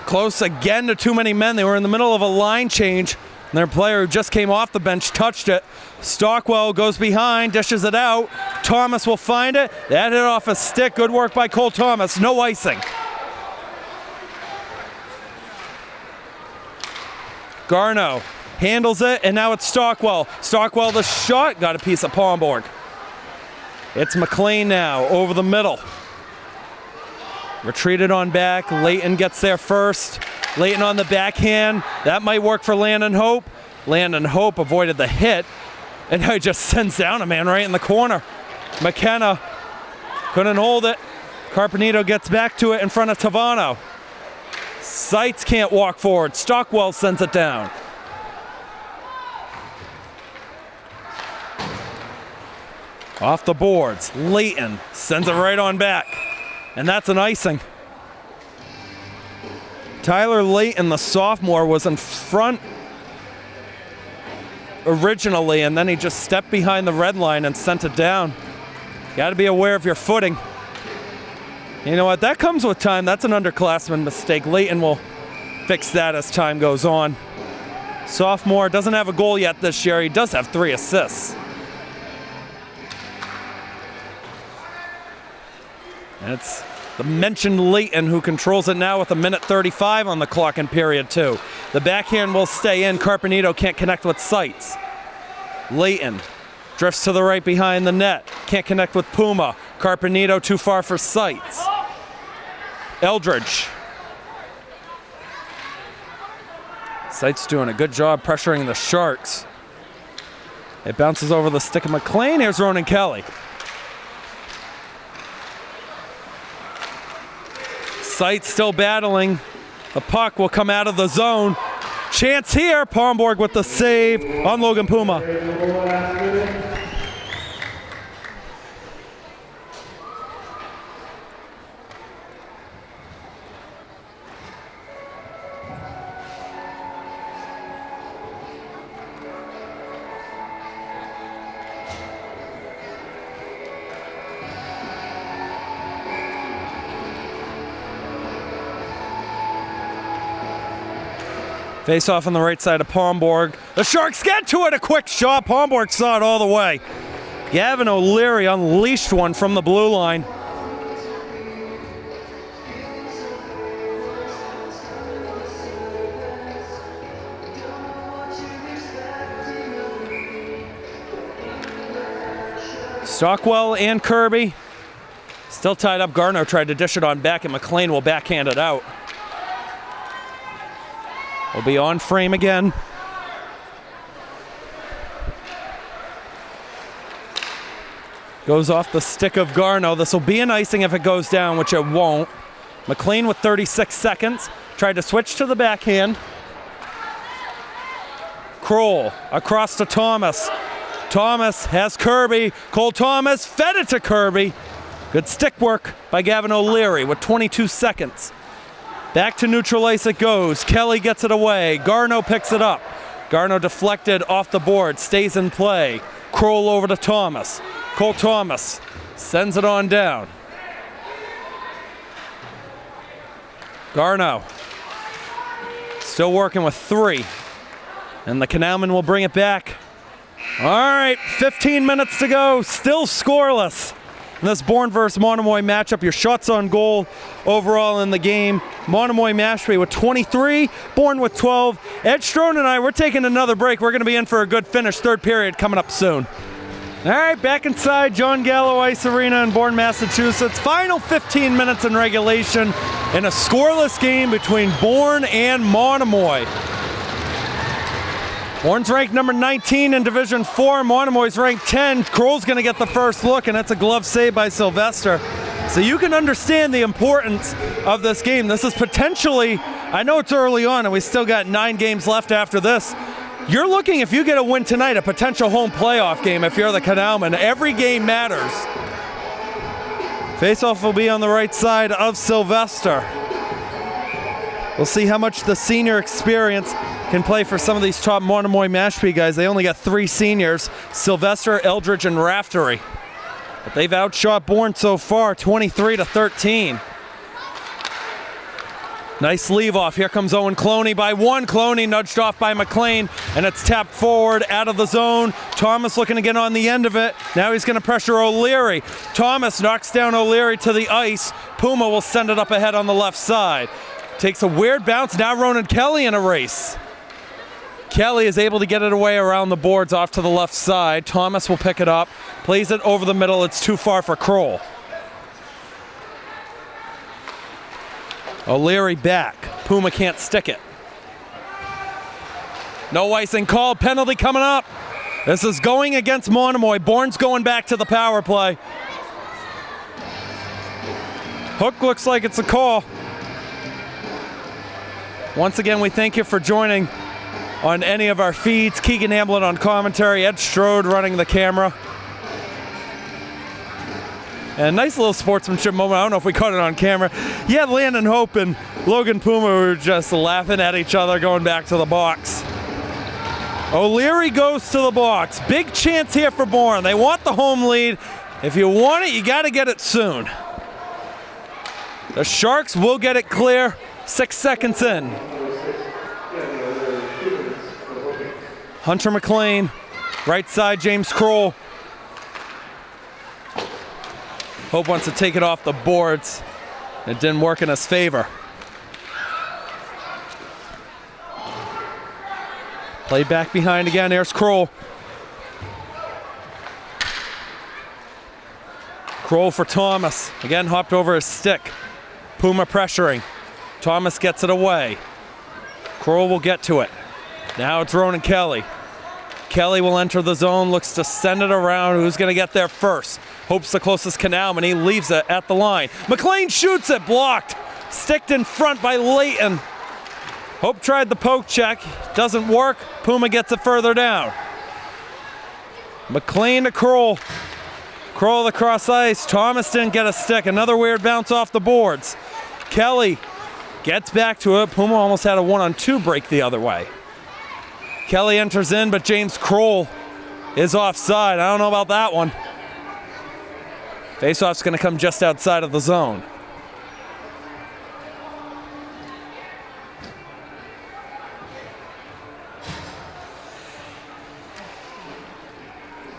close again to too many men. They were in the middle of a line change, and their player who just came off the bench touched it. Stockwell goes behind, dishes it out. Thomas will find it. That hit off a stick. Good work by Cole Thomas. No icing. Garno handles it, and now it's Stockwell. Stockwell the shot, got a piece of Palmborg. It's McLean now, over the middle. Retreated on back. Layton gets there first. Layton on the backhand. That might work for Landon Hope. Landon Hope avoided the hit, and now he just sends down a man right in the corner. McKenna couldn't hold it. Carpenito gets back to it in front of Tavano. Seitz can't walk forward. Stockwell sends it down. Off the boards. Layton sends it right on back. And that's an icing. Tyler Layton, the sophomore, was in front originally, and then he just stepped behind the red line and sent it down. Got to be aware of your footing. You know what? That comes with time. That's an underclassman mistake. Layton will fix that as time goes on. Sophomore doesn't have a goal yet this year. He does have 3 assists. And it's the mentioned Layton who controls it now with 1:35 on the clock in period 2. The backhand will stay in. Carpenito can't connect with Seitz. Layton drifts to the right behind the net. Can't connect with Puma. Carpenito too far for Seitz. Eldridge. Seitz doing a good job pressuring the Sharks. It bounces over the stick of McLean. Here's Ronan Kelly. Seitz still battling. The puck will come out of the zone. Chance here. Palmborg with the save on Logan Puma. Face off on the right side of Palmborg. The Sharks get to it, a quick shot. Palmborg saw it all the way. Gavin O'Leary unleashed one from the blue line. Stockwell and Kirby still tied up. Garno tried to dish it on back, and McLean will backhand it out. Will be on frame again. Goes off the stick of Garno. This will be an icing if it goes down, which it won't. McLean with 36 seconds. Tried to switch to the backhand. Kroll across to Thomas. Thomas has Kirby. Cole Thomas fed it to Kirby. Good stick work by Gavin O'Leary with 22 seconds. Back to neutral ice it goes. Kelly gets it away. Garno picks it up. Garno deflected off the board. Stays in play. Kroll over to Thomas. Cole Thomas sends it on down. Garno still working with 3. And the Canalmen will bring it back. All right, 15 minutes to go. Still scoreless. In this Bourne versus Monomoy matchup, your shots on goal overall in the game. Monomoy Mashpee with 23, Bourne with 12. Ed Strode and I, we're taking another break. We're going to be in for a good finish. Third period coming up soon. All right, back inside John Gallo Ice Arena in Bourne, Massachusetts. Final 15 minutes in regulation in a scoreless game between Bourne and Monomoy. Bourne's ranked number 19 in Division 4. Monomoy's ranked 10. Kroll's going to get the first look, and that's a glove save by Sylvester. So you can understand the importance of this game. This is potentially, I know it's early on, and we still got 9 games left after this. You're looking, if you get a win tonight, a potential home playoff game if you're the Canalmen. Every game matters. Faceoff will be on the right side of Sylvester. We'll see how much the senior experience can play for some of these top Monomoy Mashpee guys. They only got 3 seniors, Sylvester, Eldridge, and Raftery. But they've outshot Bourne so far, 23-13. Nice leave off. Here comes Owen Cloney by 1. Cloney nudged off by McLean, and it's tapped forward out of the zone. Thomas looking to get on the end of it. Now he's going to pressure O'Leary. Thomas knocks down O'Leary to the ice. Puma will send it up ahead on the left side. Takes a weird bounce. Now Ronan Kelly in a race. Kelly is able to get it away around the boards off to the left side. Thomas will pick it up. Plays it over the middle. It's too far for Kroll. O'Leary back. Puma can't stick it. No icing called. Penalty coming up. This is going against Monomoy. Bourne's going back to the power play. Hook looks like it's a call. Once again, we thank you for joining on any of our feeds. Keegan Hamblett on commentary. Ed Strode running the camera. And a nice little sportsmanship moment. I don't know if we caught it on camera. Yeah, Landon Hope and Logan Puma were just laughing at each other going back to the box. O'Leary goes to the box. Big chance here for Bourne. They want the home lead. If you want it, you got to get it soon. The Sharks will get it clear. 6 seconds in. Hunter McLean, right side, James Kroll. Hope wants to take it off the boards. It didn't work in his favor. Played back behind again. There's Kroll. Kroll for Thomas. Again, hopped over his stick. Puma pressuring. Thomas gets it away. Kroll will get to it. Now it's Ronan Kelly. Kelly will enter the zone, looks to send it around. Who's going to get there first? Hope's the closest Canalmen. He leaves it at the line. McLean shoots it, blocked. Sticked in front by Leighton. Hope tried the poke check. Doesn't work. Puma gets it further down. McLean to Kroll. Kroll across ice. Thomas didn't get a stick. Another weird bounce off the boards. Kelly gets back to it. Puma almost had a 1-on-2 break the other way. Kelly enters in, but James Kroll is offside. I don't know about that one. Faceoff's going to come just outside of the zone.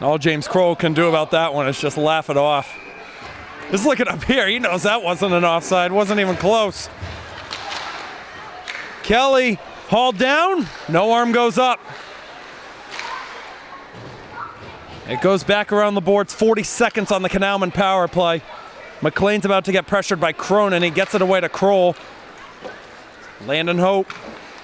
All James Kroll can do about that one is just laugh it off. Just looking up here, he knows that wasn't an offside, wasn't even close. Kelly hauled down, no arm goes up. It goes back around the boards, 40 seconds on the Canalmen power play. McLean's about to get pressured by Cronin. He gets it away to Kroll. Landon Hope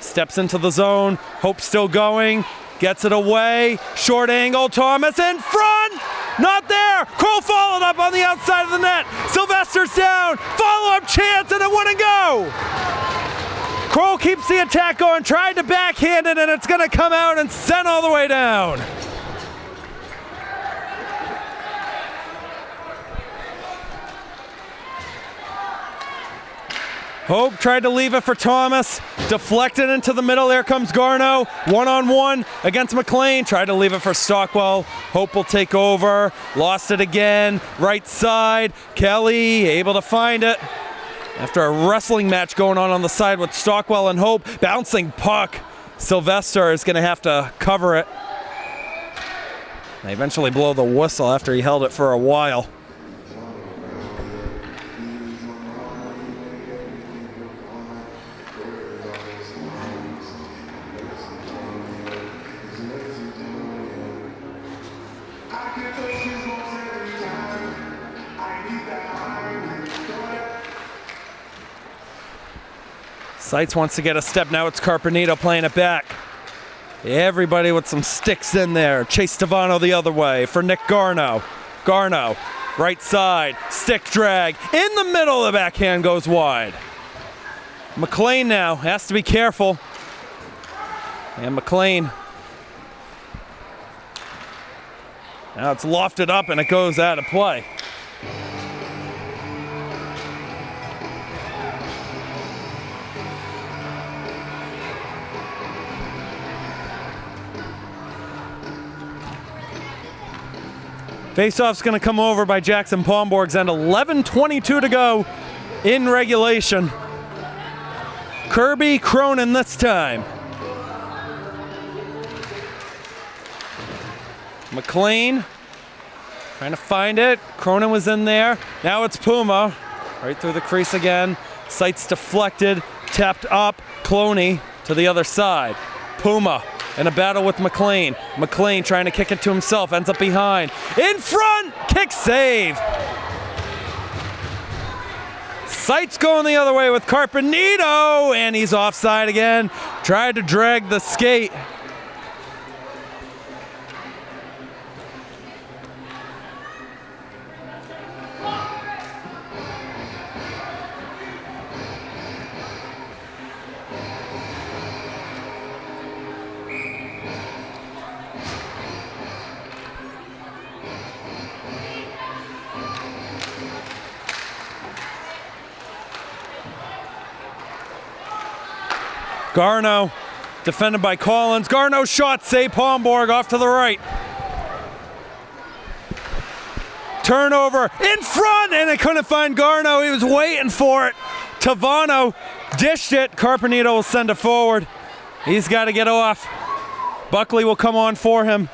steps into the zone. Hope still going. Gets it away. Short angle. Thomas in front. Not there. Kroll followed up on the outside of the net. Sylvester's down. Follow-up chance and a win and go. Kroll keeps the attack going. Tried to backhand it and it's going to come out and send all the way down. Hope tried to leave it for Thomas, deflected into the middle, there comes Garno, one-on-one against McLean, tried to leave it for Stockwell, Hope will take over, lost it again, right side, Kelly able to find it. After a wrestling match going on the side with Stockwell and Hope, bouncing puck, Sylvester is going to have to cover it. They eventually blow the whistle after he held it for a while. Seitz wants to get a step. Now it's Carpenito playing it back. Everybody with some sticks in there. Chase Tavano the other way for Nick Garno. Garno, right side, stick drag. In the middle, the backhand goes wide. McLean now has to be careful. And McLean. Now it's lofted up and it goes out of play. Faceoff's going to come over by Jackson Palmborg's end. 11:22 to go in regulation. Kirby Cronin this time. McLean trying to find it. Cronin was in there. Now it's Puma. Right through the crease again. Sights deflected. Tapped up. Cloney to the other side. Puma in a battle with McLean. McLean trying to kick it to himself, ends up behind. In front, kick save. Sights going the other way with Carpenito, and he's offside again. Tried to drag the skate. Garno, defended by Collins. Garno shot, save Palmborg off to the right. Turnover in front, and they couldn't find Garno. He was waiting for it. Tavano dished it. Carpenito will send it forward. He's got to get off. Buckley will come on for him.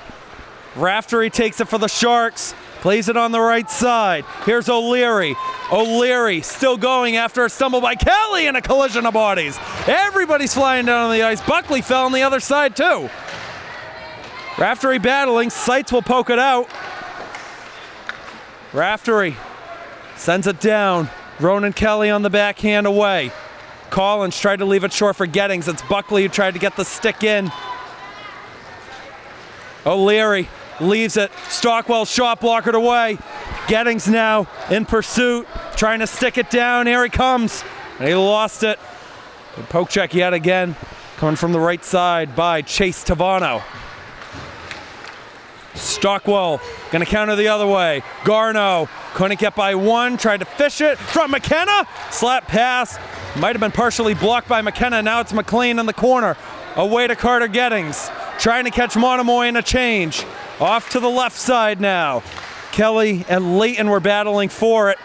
Raftery takes it for the Sharks. Plays it on the right side. Here's O'Leary. O'Leary still going after a stumble by Kelly and a collision of bodies. Everybody's flying down on the ice. Buckley fell on the other side too. Raftery battling. Sights will poke it out. Raftery sends it down. Ronan Kelly on the backhand away. Collins tried to leave it short for Gettings. It's Buckley who tried to get the stick in. O'Leary leaves it. Stockwell shot blockered away. Gettings now in pursuit, trying to stick it down. Here he comes. And he lost it. Good poke check yet again. Coming from the right side by Chase Tavano. Stockwell gonna counter the other way. Garno couldn't get by one. Tried to fish it from McKenna. Slap pass. Might have been partially blocked by McKenna. Now it's McLean in the corner. Away to Carter Gettings. Trying to catch Monomoy in a change. Off to the left side now. Kelly and Leighton were battling for it.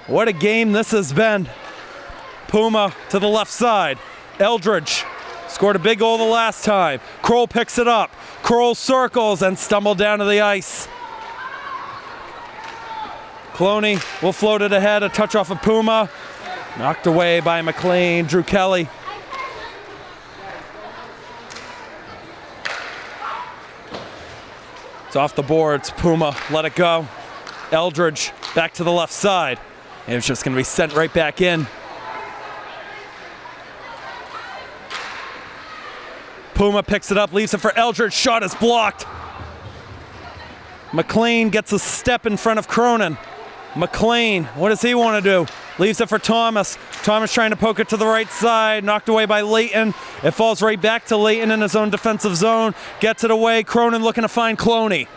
What a game this has been. Puma to the left side. Eldridge Scored a big goal the last time. Kroll picks it up. Kroll circles and stumbled down to the ice. Cloney will float it ahead, a touch off of Puma. Knocked away by McLean, Drew Kelly. It's off the boards, Puma let it go. Eldridge back to the left side. And it's just gonna be sent right back in. Puma picks it up, leaves it for Eldridge, shot is blocked. McLean gets a step in front of Cronin. McLean, what does he want to do? Leaves it for Thomas. Thomas trying to poke it to the right side, knocked away by Layton. It falls right back to Layton in his own defensive zone. Gets it away, Cronin looking to find Cloney.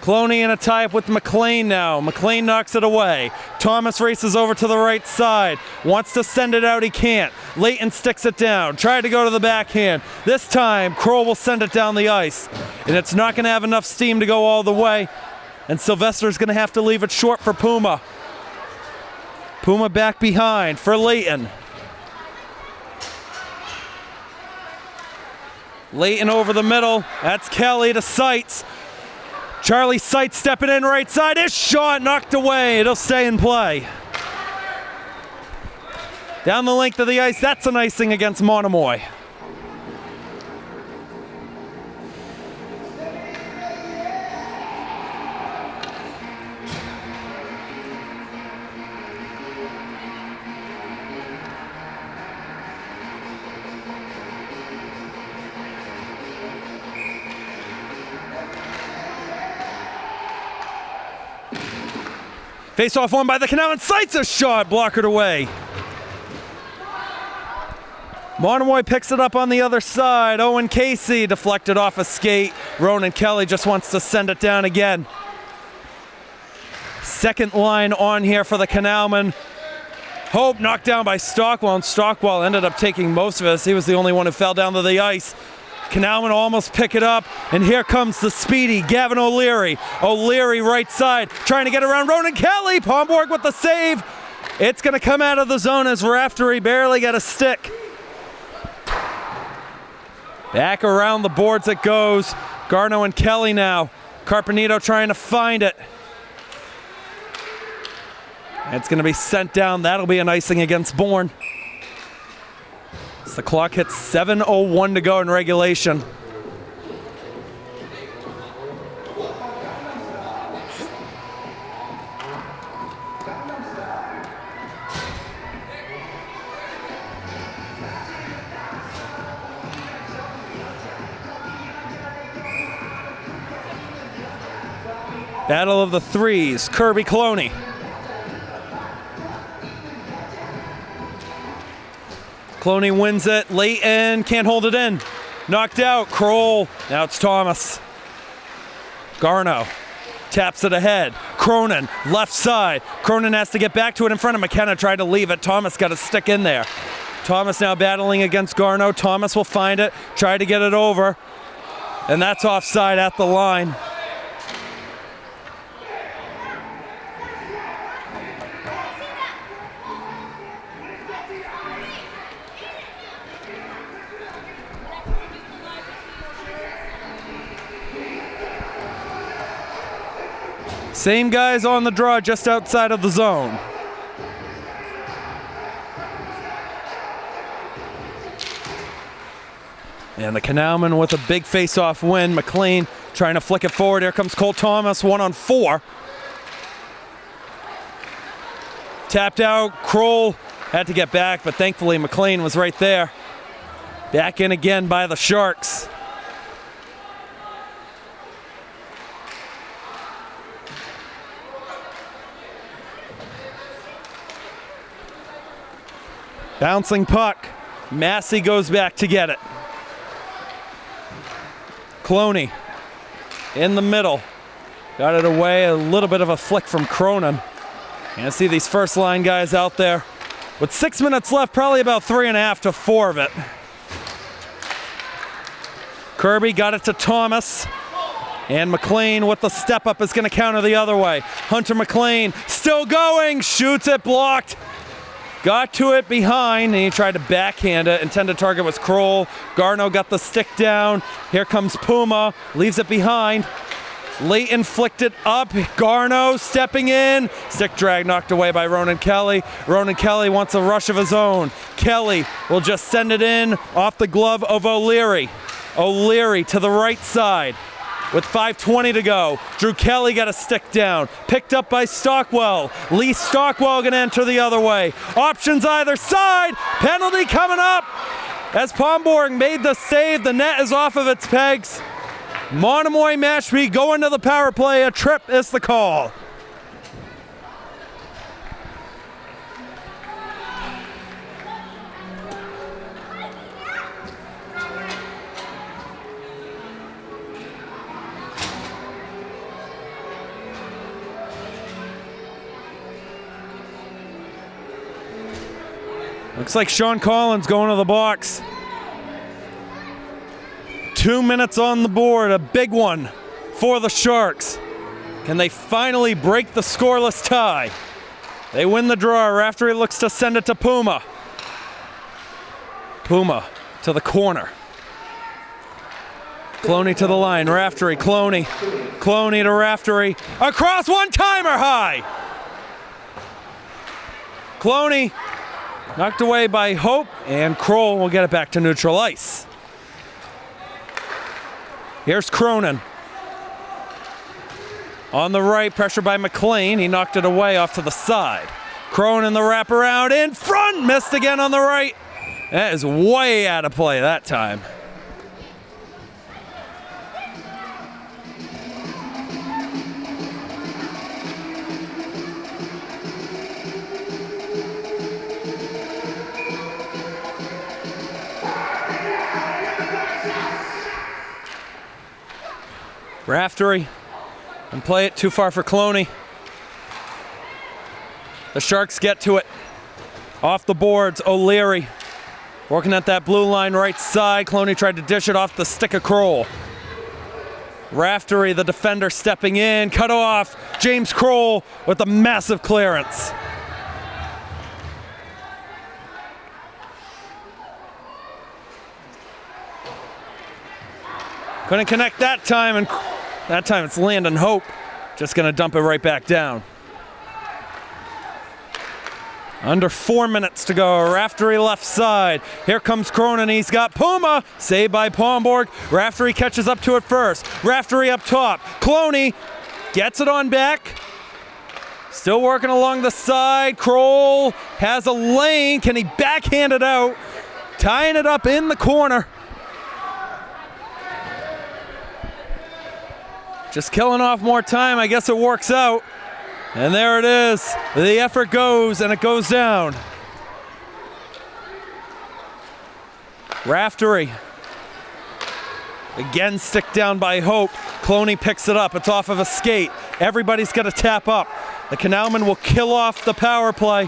Cloney in a tie-up with McLean now. McLean knocks it away. Thomas races over to the right side. Wants to send it out, he can't. Layton sticks it down. Tried to go to the backhand. This time, Kroll will send it down the ice. And it's not going to have enough steam to go all the way. And Sylvester's going to have to leave it short for Puma. Puma back behind for Layton. Layton over the middle. That's Kelly to Seitz. Charlie Seitz stepping in right side. His shot knocked away. It'll stay in play. Down the length of the ice. That's an icing against Monomoy. Face off won by the Canalmen. Seitz a shot, blockered away. Monomoy picks it up on the other side. Owen Casey deflected off a skate. Ronan Kelly just wants to send it down again. Second line on here for the Canalmen. Hope knocked down by Stockwell, and Stockwell ended up taking most of this. He was the only one who fell down to the ice. Canalmen almost pick it up, and here comes the speedy Gavin O'Leary. O'Leary right side, trying to get around Ronan Kelly. Palmborg with the save. It's going to come out of the zone as Raftery barely got a stick. Back around the boards it goes. Garno and Kelly now. Carpenito trying to find it. It's going to be sent down. That'll be an icing against Bourne. The clock hits 7:01 to go in regulation. Battle of the threes, Kirby Cloney. Cloney wins it, Layton can't hold it in. Knocked out, Kroll, now it's Thomas. Garno taps it ahead. Cronin, left side. Cronin has to get back to it in front of McKenna, tried to leave it. Thomas got a stick in there. Thomas now battling against Garno. Thomas will find it, try to get it over. And that's offside at the line. Same guys on the draw just outside of the zone. And the Canalmen with a big face-off win. McLean trying to flick it forward. Here comes Cole Thomas, 1-on-4. Tapped out, Kroll had to get back, but thankfully McLean was right there. Back in again by the Sharks. Bouncing puck. Massey goes back to get it. Cloney in the middle. Got it away. A little bit of a flick from Cronin. And I see these first line guys out there. With 6 minutes left, probably about 3.5 to 4 of it. Kirby got it to Thomas. And McLean with the step up is going to counter the other way. Hunter McLean still going. Shoots it, blocked. got to it behind, and he tried to backhand it. Intended target was Kroll. Garno got the stick down. Here comes Puma, leaves it behind. Leighton flicked it up. Garno stepping in. Stick drag knocked away by Ronan Kelly. Ronan Kelly wants a rush of his own. Kelly will just send it in off the glove of O'Leary. O'Leary to the right side with 5:20 to go. Drew Kelly got a stick down. Picked up by Stockwell. Lee Stockwell going to enter the other way. Options either side. Penalty coming up as Palmborg made the save. The net is off of its pegs. Monomoy Mashpee going to the power play. A trip is the call. Looks like Sean Collins going to the box. 2 minutes on the board, a big one for the Sharks. Can they finally break the scoreless tie? They win the draw. Raftery looks to send it to Puma. Puma to the corner. Cloney to the line. Raftery, Cloney. Cloney to Raftery. Across, one-timer high. Cloney knocked away by Hope, and Kroll will get it back to neutral ice. Here's Cronin. On the right, pressure by McLean. He knocked it away off to the side. Cronin the wraparound in front. Missed again on the right. That is way out of play that time. Raftery, and play it too far for Cloney. The Sharks get to it. Off the boards, O'Leary. Working at that blue line right side. Cloney tried to dish it off the stick of Kroll. Raftery, the defender, stepping in. Cut off. James Kroll with a massive clearance. Couldn't connect that time, and that time it's Landon Hope. Just gonna dump it right back down. Under 4 minutes to go. Raftery left side. Here comes Cronin. He's got Puma. Saved by Palmborg. Raftery catches up to it first. Raftery up top. Cloney gets it on back. Still working along the side. Kroll has a lane. Can he backhand it out? Tying it up in the corner. Just killing off more time. I guess it works out. And there it is. The effort goes, and it goes down. Raftery. Again, stick down by Hope. Cloney picks it up. It's off of a skate. Everybody's got to tap up. The Canalmen will kill off the power play.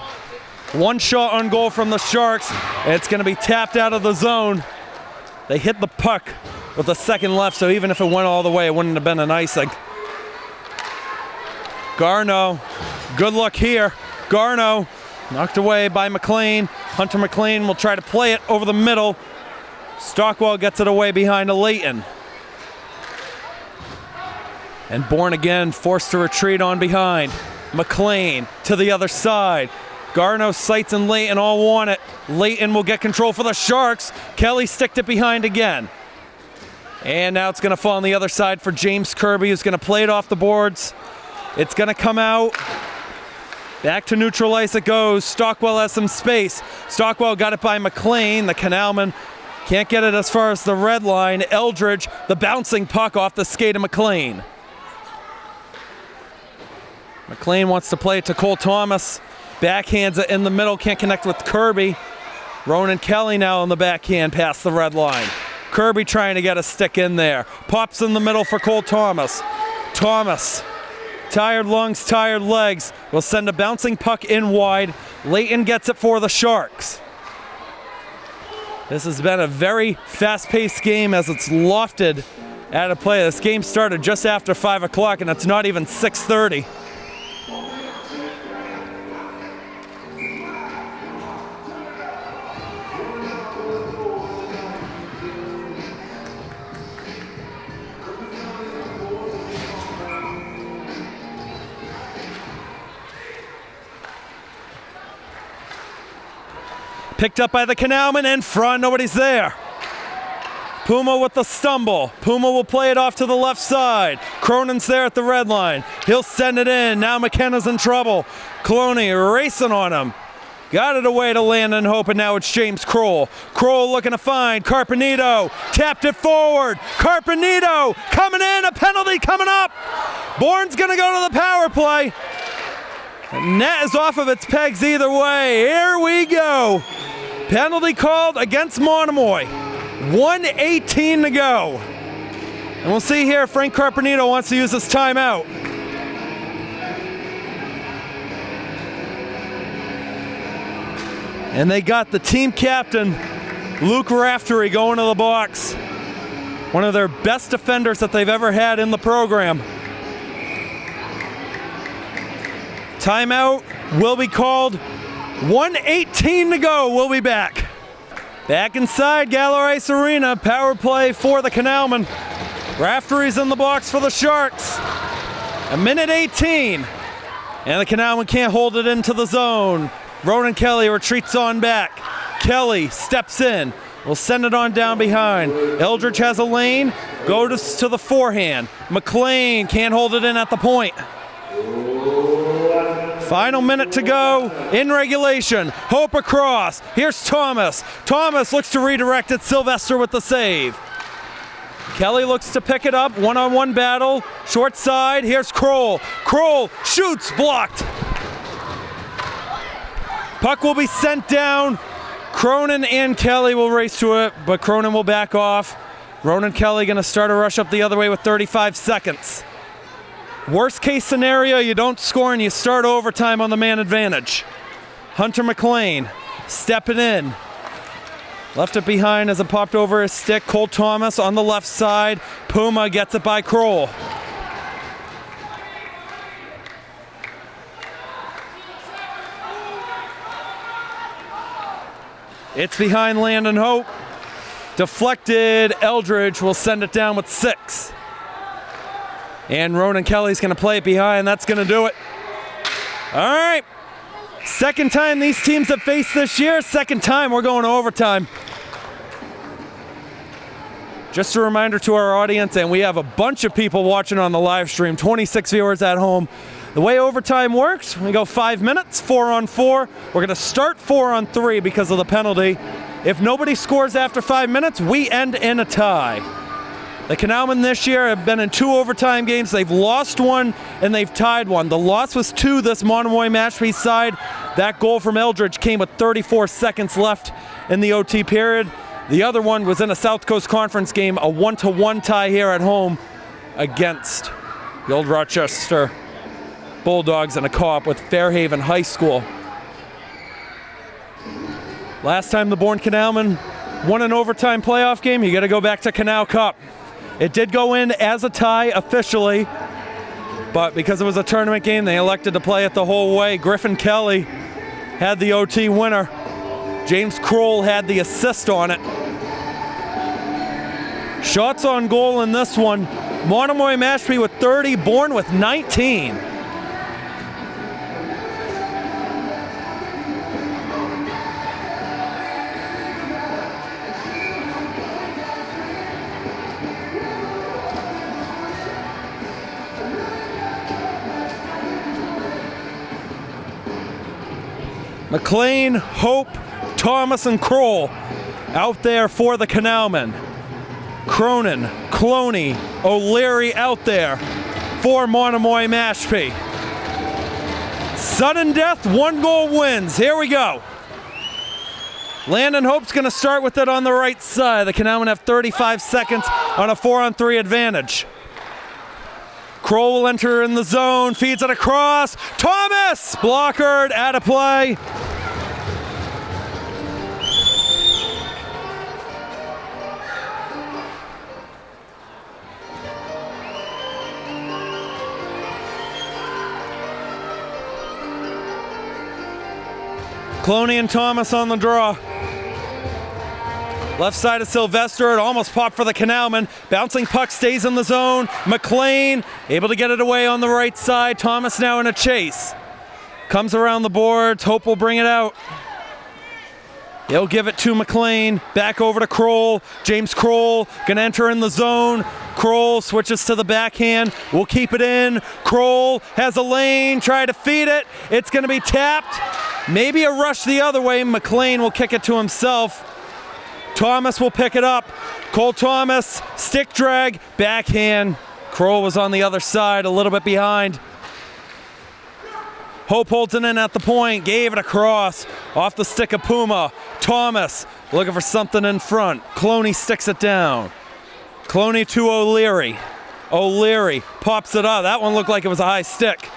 One shot on goal from the Sharks. It's going to be tapped out of the zone. They hit the puck with a second left, so even if it went all the way, it wouldn't have been an icing. Garno, good luck here. Garno, knocked away by McLean. Hunter McLean will try to play it over the middle. Stockwell gets it away behind a Leighton. And Bourne again forced to retreat on behind. McLean to the other side. Garno, Seitz, and Leighton all want it. Leighton will get control for the Sharks. Kelly sticked it behind again. And now it's going to fall on the other side for James Kirby, who's going to play it off the boards. It's going to come out. Back to neutral ice it goes. Stockwell has some space. Stockwell got it by McLean. The Canalmen can't get it as far as the red line. Eldridge, the bouncing puck off the skate of McLean. McLean wants to play it to Cole Thomas. Backhands it in the middle, can't connect with Kirby. Ronan Kelly now on the backhand past the red line. Kirby trying to get a stick in there. Pops in the middle for Cole Thomas. Thomas, tired lungs, tired legs, will send a bouncing puck in wide. Leighton gets it for the Sharks. This has been a very fast-paced game as it's lofted out of play. This game started just after 5 o'clock and it's not even 6:30. Picked up by the Canalmen in front, nobody's there. Puma with the stumble. Puma will play it off to the left side. Cronin's there at the red line. He'll send it in. Now McKenna's in trouble. Cloney racing on him. Got it away to Landon Hope, and now it's James Kroll. Kroll looking to find Carpenito. Tapped it forward. Carpenito coming in. A penalty coming up. Bourne's going to go to the power play. The net is off of its pegs either way. Here we go. Penalty called against Monomoy. 1:18 to go. And we'll see here if Frank Carpenito wants to use his timeout. And they got the team captain, Luke Raftery, going to the box. One of their best defenders that they've ever had in the program. Timeout will be called. 1:18 to go. We'll be back. Back inside Gallo Ice Arena. Power play for the Canalmen. Raftery's in the box for the Sharks. 1:18. And the Canalmen can't hold it into the zone. Ronan Kelly retreats on back. Kelly steps in. Will send it on down behind. Eldridge has a lane. Goes to the forehand. McLean can't hold it in at the point. Final minute to go in regulation. Hope across. Here's Thomas. Thomas looks to redirect it. Sylvester with the save. Kelly looks to pick it up. One-on-one battle. Short side. Here's Kroll. Kroll shoots. Blocked. Puck will be sent down. Cronin and Kelly will race to it, but Cronin will back off. Ronan Kelly going to start a rush up the other way with 35 seconds. Worst case scenario, you don't score and you start overtime on the man advantage. Hunter McLean stepping in. Left it behind as it popped over his stick. Cole Thomas on the left side. Puma gets it by Kroll. It's behind Landon Hope. Deflected. Eldridge will send it down with 6. And Ronan Kelly's going to play it behind. That's going to do it. All right. Second time these teams have faced this year. Second time we're going to overtime. Just a reminder to our audience, and we have a bunch of people watching on the live stream, 26 viewers at home. The way overtime works, we go 5 minutes, 4-on-4. We're going to start 4-on-3 because of the penalty. If nobody scores after 5 minutes, we end in a tie. The Canalmen this year have been in 2 overtime games. They've lost 1 and they've tied 1. The loss was to this Monomoy matchpiece side. That goal from Eldridge came with 34 seconds left in the OT period. The other one was in a South Coast Conference game, a 1-1 tie here at home against the Old Rochester Bulldogs in a co-op with Fairhaven High School. Last time the Bourne Canalmen won an overtime playoff game, you got to go back to Canal Cup. It did go in as a tie officially, but because it was a tournament game, they elected to play it the whole way. Griffin Kelly had the OT winner. James Kroll had the assist on it. Shots on goal in this one. Monomoy Mashpee with 30, Bourne with 19. McLean, Hope, Thomas, and Kroll out there for the Canalmen. Cronin, Cloney, O'Leary out there for Monomoy Mashpee. Sudden death, 1-goal wins. Here we go. Landon Hope's going to start with it on the right side. The Canalmen have 35 seconds on a 4-on-3 advantage. Kroll will enter in the zone, feeds it across. Thomas! Blockered, out of play. Cloney and Thomas on the draw. Left side of Sylvester, it almost popped for the Canalmen. Bouncing puck stays in the zone. McLean able to get it away on the right side. Thomas now in a chase. Comes around the boards, Hope will bring it out. He'll give it to McLean. Back over to Kroll. James Kroll gonna enter in the zone. Kroll switches to the backhand. We'll keep it in. Kroll has a lane. Try to feed it. It's gonna be tapped. Maybe a rush the other way. McLean will kick it to himself. Thomas will pick it up. Cole Thomas, stick drag, backhand. Kroll was on the other side, a little bit behind. Hope holds it in at the point, gave it across, off the stick of Puma. Thomas looking for something in front. Cloney sticks it down. Cloney to O'Leary. O'Leary pops it up. That one looked like it was a high stick.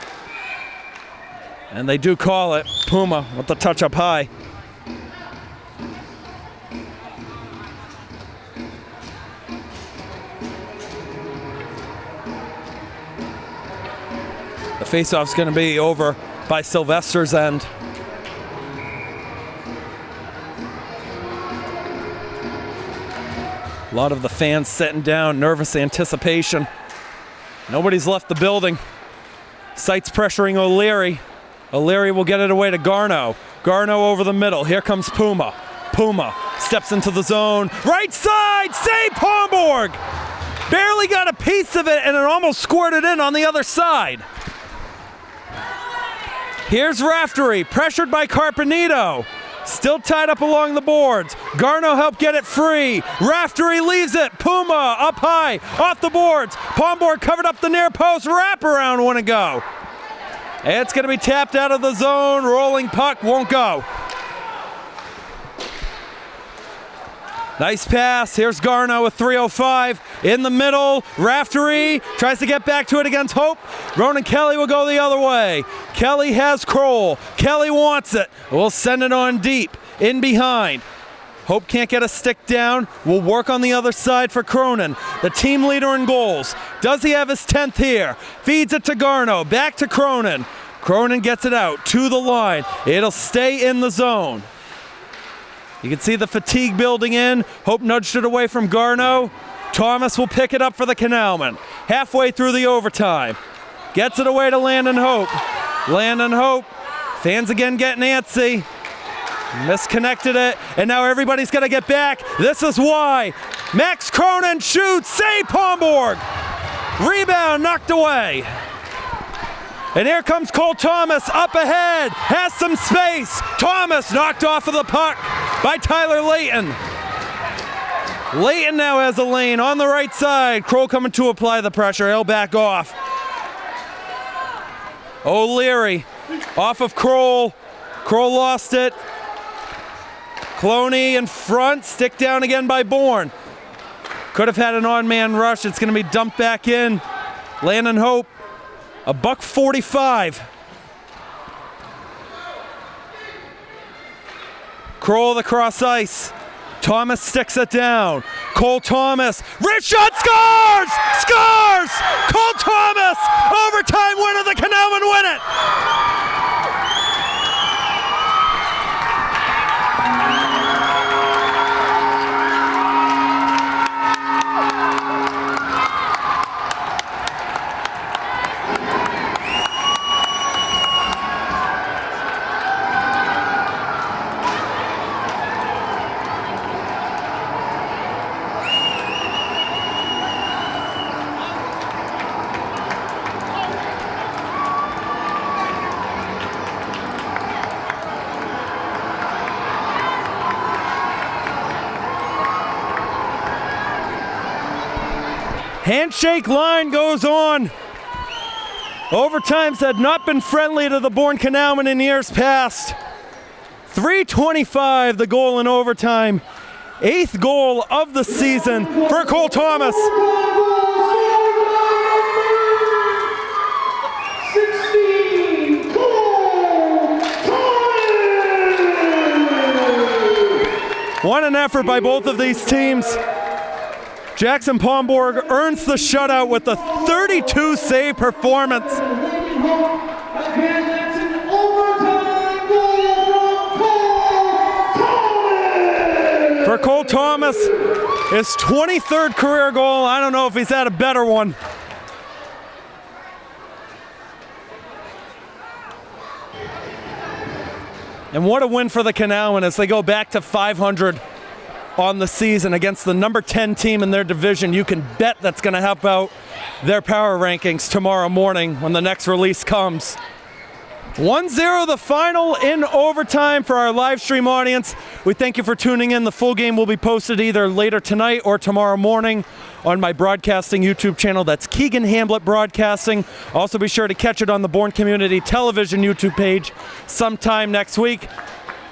And they do call it. Puma with the touch up high. The faceoff's going to be over by Sylvester's end. A lot of the fans sitting down, nervous anticipation. Nobody's left the building. Sights pressuring O'Leary. O'Leary will get it away to Garno. Garno over the middle. Here comes Puma. Puma steps into the zone. Right side, save Palmborg! Barely got a piece of it and it almost squirted in on the other side. Here's Raftery, pressured by Carpenito. Still tied up along the boards. Garno helped get it free. Raftery leaves it. Puma up high, off the boards. Palmborg covered up the near post. Wraparound wouldn't go. It's going to be tapped out of the zone. Rolling puck won't go. Nice pass. Here's Garno with 3:05 in the middle. Raftery tries to get back to it against Hope. Ronan Kelly will go the other way. Kelly has Kroll. Kelly wants it. We'll send it on deep. In behind. Hope can't get a stick down. We'll work on the other side for Cronin, the team leader in goals. Does he have his 10th here? Feeds it to Garno. Back to Cronin. Cronin gets it out to the line. It'll stay in the zone. You can see the fatigue building in. Hope nudged it away from Garno. Thomas will pick it up for the Canalmen. Halfway through the overtime. Gets it away to Landon Hope. Landon Hope. Fans again getting antsy. Misconnected it. And now everybody's going to get back. This is why. Max Cronin shoots. Save Palmborg. Rebound knocked away. And here comes Cole Thomas up ahead, has some space. Thomas knocked off of the puck by Tyler Layton. Layton now has a lane on the right side. Kroll coming to apply the pressure. He'll back off. O'Leary off of Kroll. Kroll lost it. Cloney in front, stick down again by Bourne. Could have had an on-man rush. It's going to be dumped back in. Landon Hope. $1:45. Kroll the cross ice. Thomas sticks it down. Cole Thomas. Rich shot, scores! Scores! Cole Thomas! Overtime winner. The Canalmen win it! Handshake line goes on. Overtimes had not been friendly to the Bourne Canalmen in years past. 3:25 the goal in overtime. 8th goal of the season for Cole Thomas. 16, Cole Thomas! What an effort by both of these teams. Jackson Palmborg earns the shutout with a 32 save performance. Again, that's an overtime goal from Cole Thomas! For Cole Thomas, his 23rd career goal. I don't know if he's had a better one. And what a win for the Canalmen as they go back to 500 on the season against the number 10 team in their division. You can bet that's going to help out their power rankings tomorrow morning when the next release comes. 1-0 the final in overtime for our live stream audience. We thank you for tuning in. The full game will be posted either later tonight or tomorrow morning on my broadcasting YouTube channel. That's Keegan Hamblett Broadcasting. Also be sure to catch it on the Bourne Community Television YouTube page sometime next week.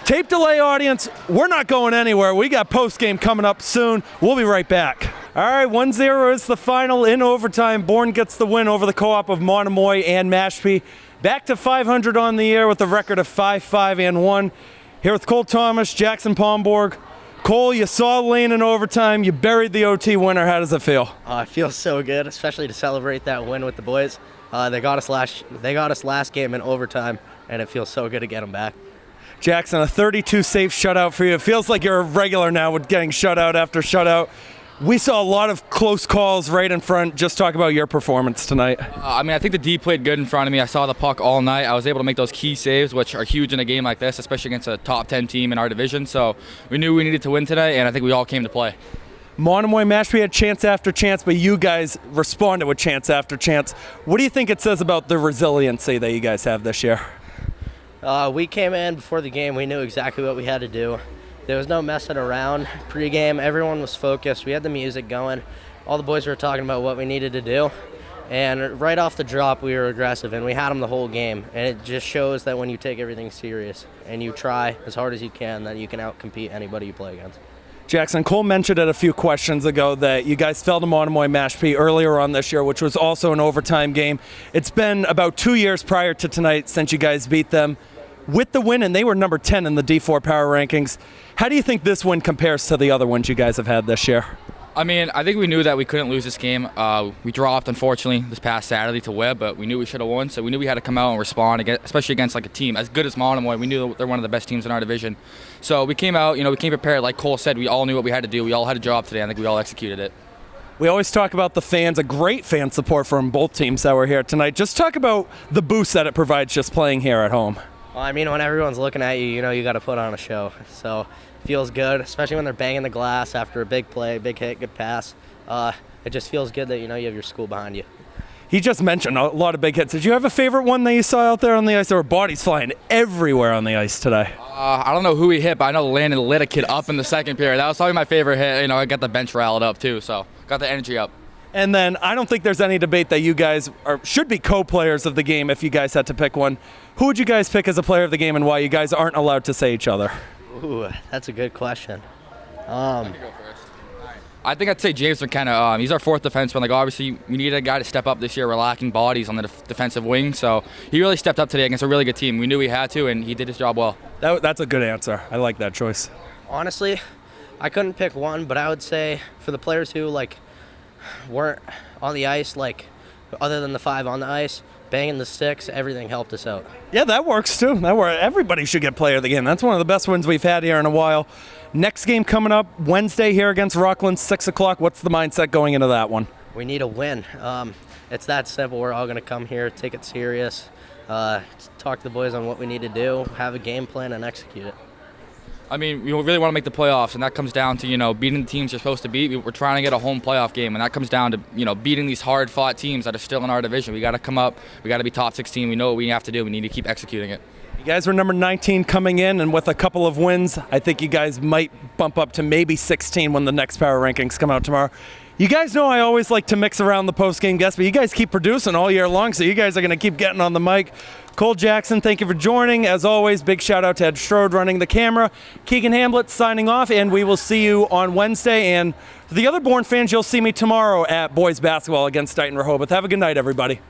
Tape delay audience, we're not going anywhere. We got postgame coming up soon. We'll be right back. All right, 1-0 is the final in overtime. Bourne gets the win over the co-op of Monomoy and Mashpee. Back to 500 on the year with a record of 5-5-1. Here with Cole Thomas, Jackson Palmborg. Cole, you saw the lane in overtime. You buried the OT winner. How does it feel? It feels so good, especially to celebrate that win with the boys. They got us last game in overtime, and it feels so good to get them back. Jackson, a 32 safe shutout for you. It feels like you're a regular now with getting shutout after shutout. We saw a lot of close calls right in front. Just talk about your performance tonight. I think the D played good in front of me. I saw the puck all night. I was able to make those key saves, which are huge in a game like this, especially against a top 10 team in our division. So we knew we needed to win today, and I think we all came to play. Monomoy Mashpee had chance after chance, but you guys responded with chance after chance. What do you think it says about the resiliency that you guys have this year? We came in before the game. We knew exactly what we had to do. There was no messing around. Pre-game, everyone was focused. We had the music going. All the boys were talking about what we needed to do. And right off the drop, we were aggressive, and we had them the whole game. And it just shows that when you take everything serious and you try as hard as you can, that you can outcompete anybody you play against. Jackson, Cole mentioned it a few questions ago that you guys fell to Monomoy Mashpee earlier on this year, which was also an overtime game. It's been about 2 years prior to tonight since you guys beat them. With the win, and they were number 10 in the D4 power rankings. How do you think this win compares to the other ones you guys have had this year? I think we knew that we couldn't lose this game. We dropped, unfortunately, this past Saturday to Webb, but we knew we should have won, so we knew we had to come out and respond, especially against like a team as good as Monomoy. We knew they're one of the best teams in our division. So we came out, we came prepared. Like Cole said, we all knew what we had to do. We all had a job today. I think we all executed it. We always talk about the fans, a great fan support from both teams that were here tonight. Just talk about the boost that it provides just playing here at home. Well, when everyone's looking at you, you got to put on a show. So it feels good, especially when they're banging the glass after a big play, big hit, good pass. It just feels good that, you have your school behind you. He just mentioned a lot of big hits. Did you have a favorite one that you saw out there on the ice? There were bodies flying everywhere on the ice today. I don't know who he hit, but I know Landon lit a kid up in the second period. That was probably my favorite hit. I got the bench riled up too, so got the energy up. And then I don't think there's any debate that you guys should be co-players of the game if you guys had to pick one. Who would you guys pick as a player of the game and why you guys aren't allowed to say each other? Ooh, that's a good question. I think I'd say James McKenna. He's our fourth defenseman. Obviously, we needed a guy to step up this year. We're lacking bodies on the defensive wing, so he really stepped up today against a really good team. We knew he had to, and he did his job well. That's a good answer. I like that choice. Honestly, I couldn't pick one, but I would say for the players who weren't on the ice, other than the 5 on the ice, banging the sticks, everything helped us out. Yeah, that works too. Everybody should get player of the game. That's one of the best wins we've had here in a while. Next game coming up Wednesday here against Rockland, 6 o'clock. What's the mindset going into that one? We need a win. It's that simple. We're all going to come here, take it serious, talk to the boys on what we need to do, have a game plan, and execute it. We really want to make the playoffs, and that comes down to, beating the teams you're supposed to beat. We're trying to get a home playoff game, and that comes down to, beating these hard-fought teams that are still in our division. We got to come up. We got to be top 16. We know what we have to do. We need to keep executing it. You guys were number 19 coming in, and with a couple of wins, I think you guys might bump up to maybe 16 when the next power rankings come out tomorrow. You guys know I always like to mix around the post-game guests, but you guys keep producing all year long, so you guys are going to keep getting on the mic. Cole Jackson, thank you for joining. As always, big shout-out to Ed Strode running the camera. Keegan Hamblett signing off, and we will see you on Wednesday. And for the other Bourne fans, you'll see me tomorrow at boys basketball against Dighton Rehoboth. Have a good night, everybody.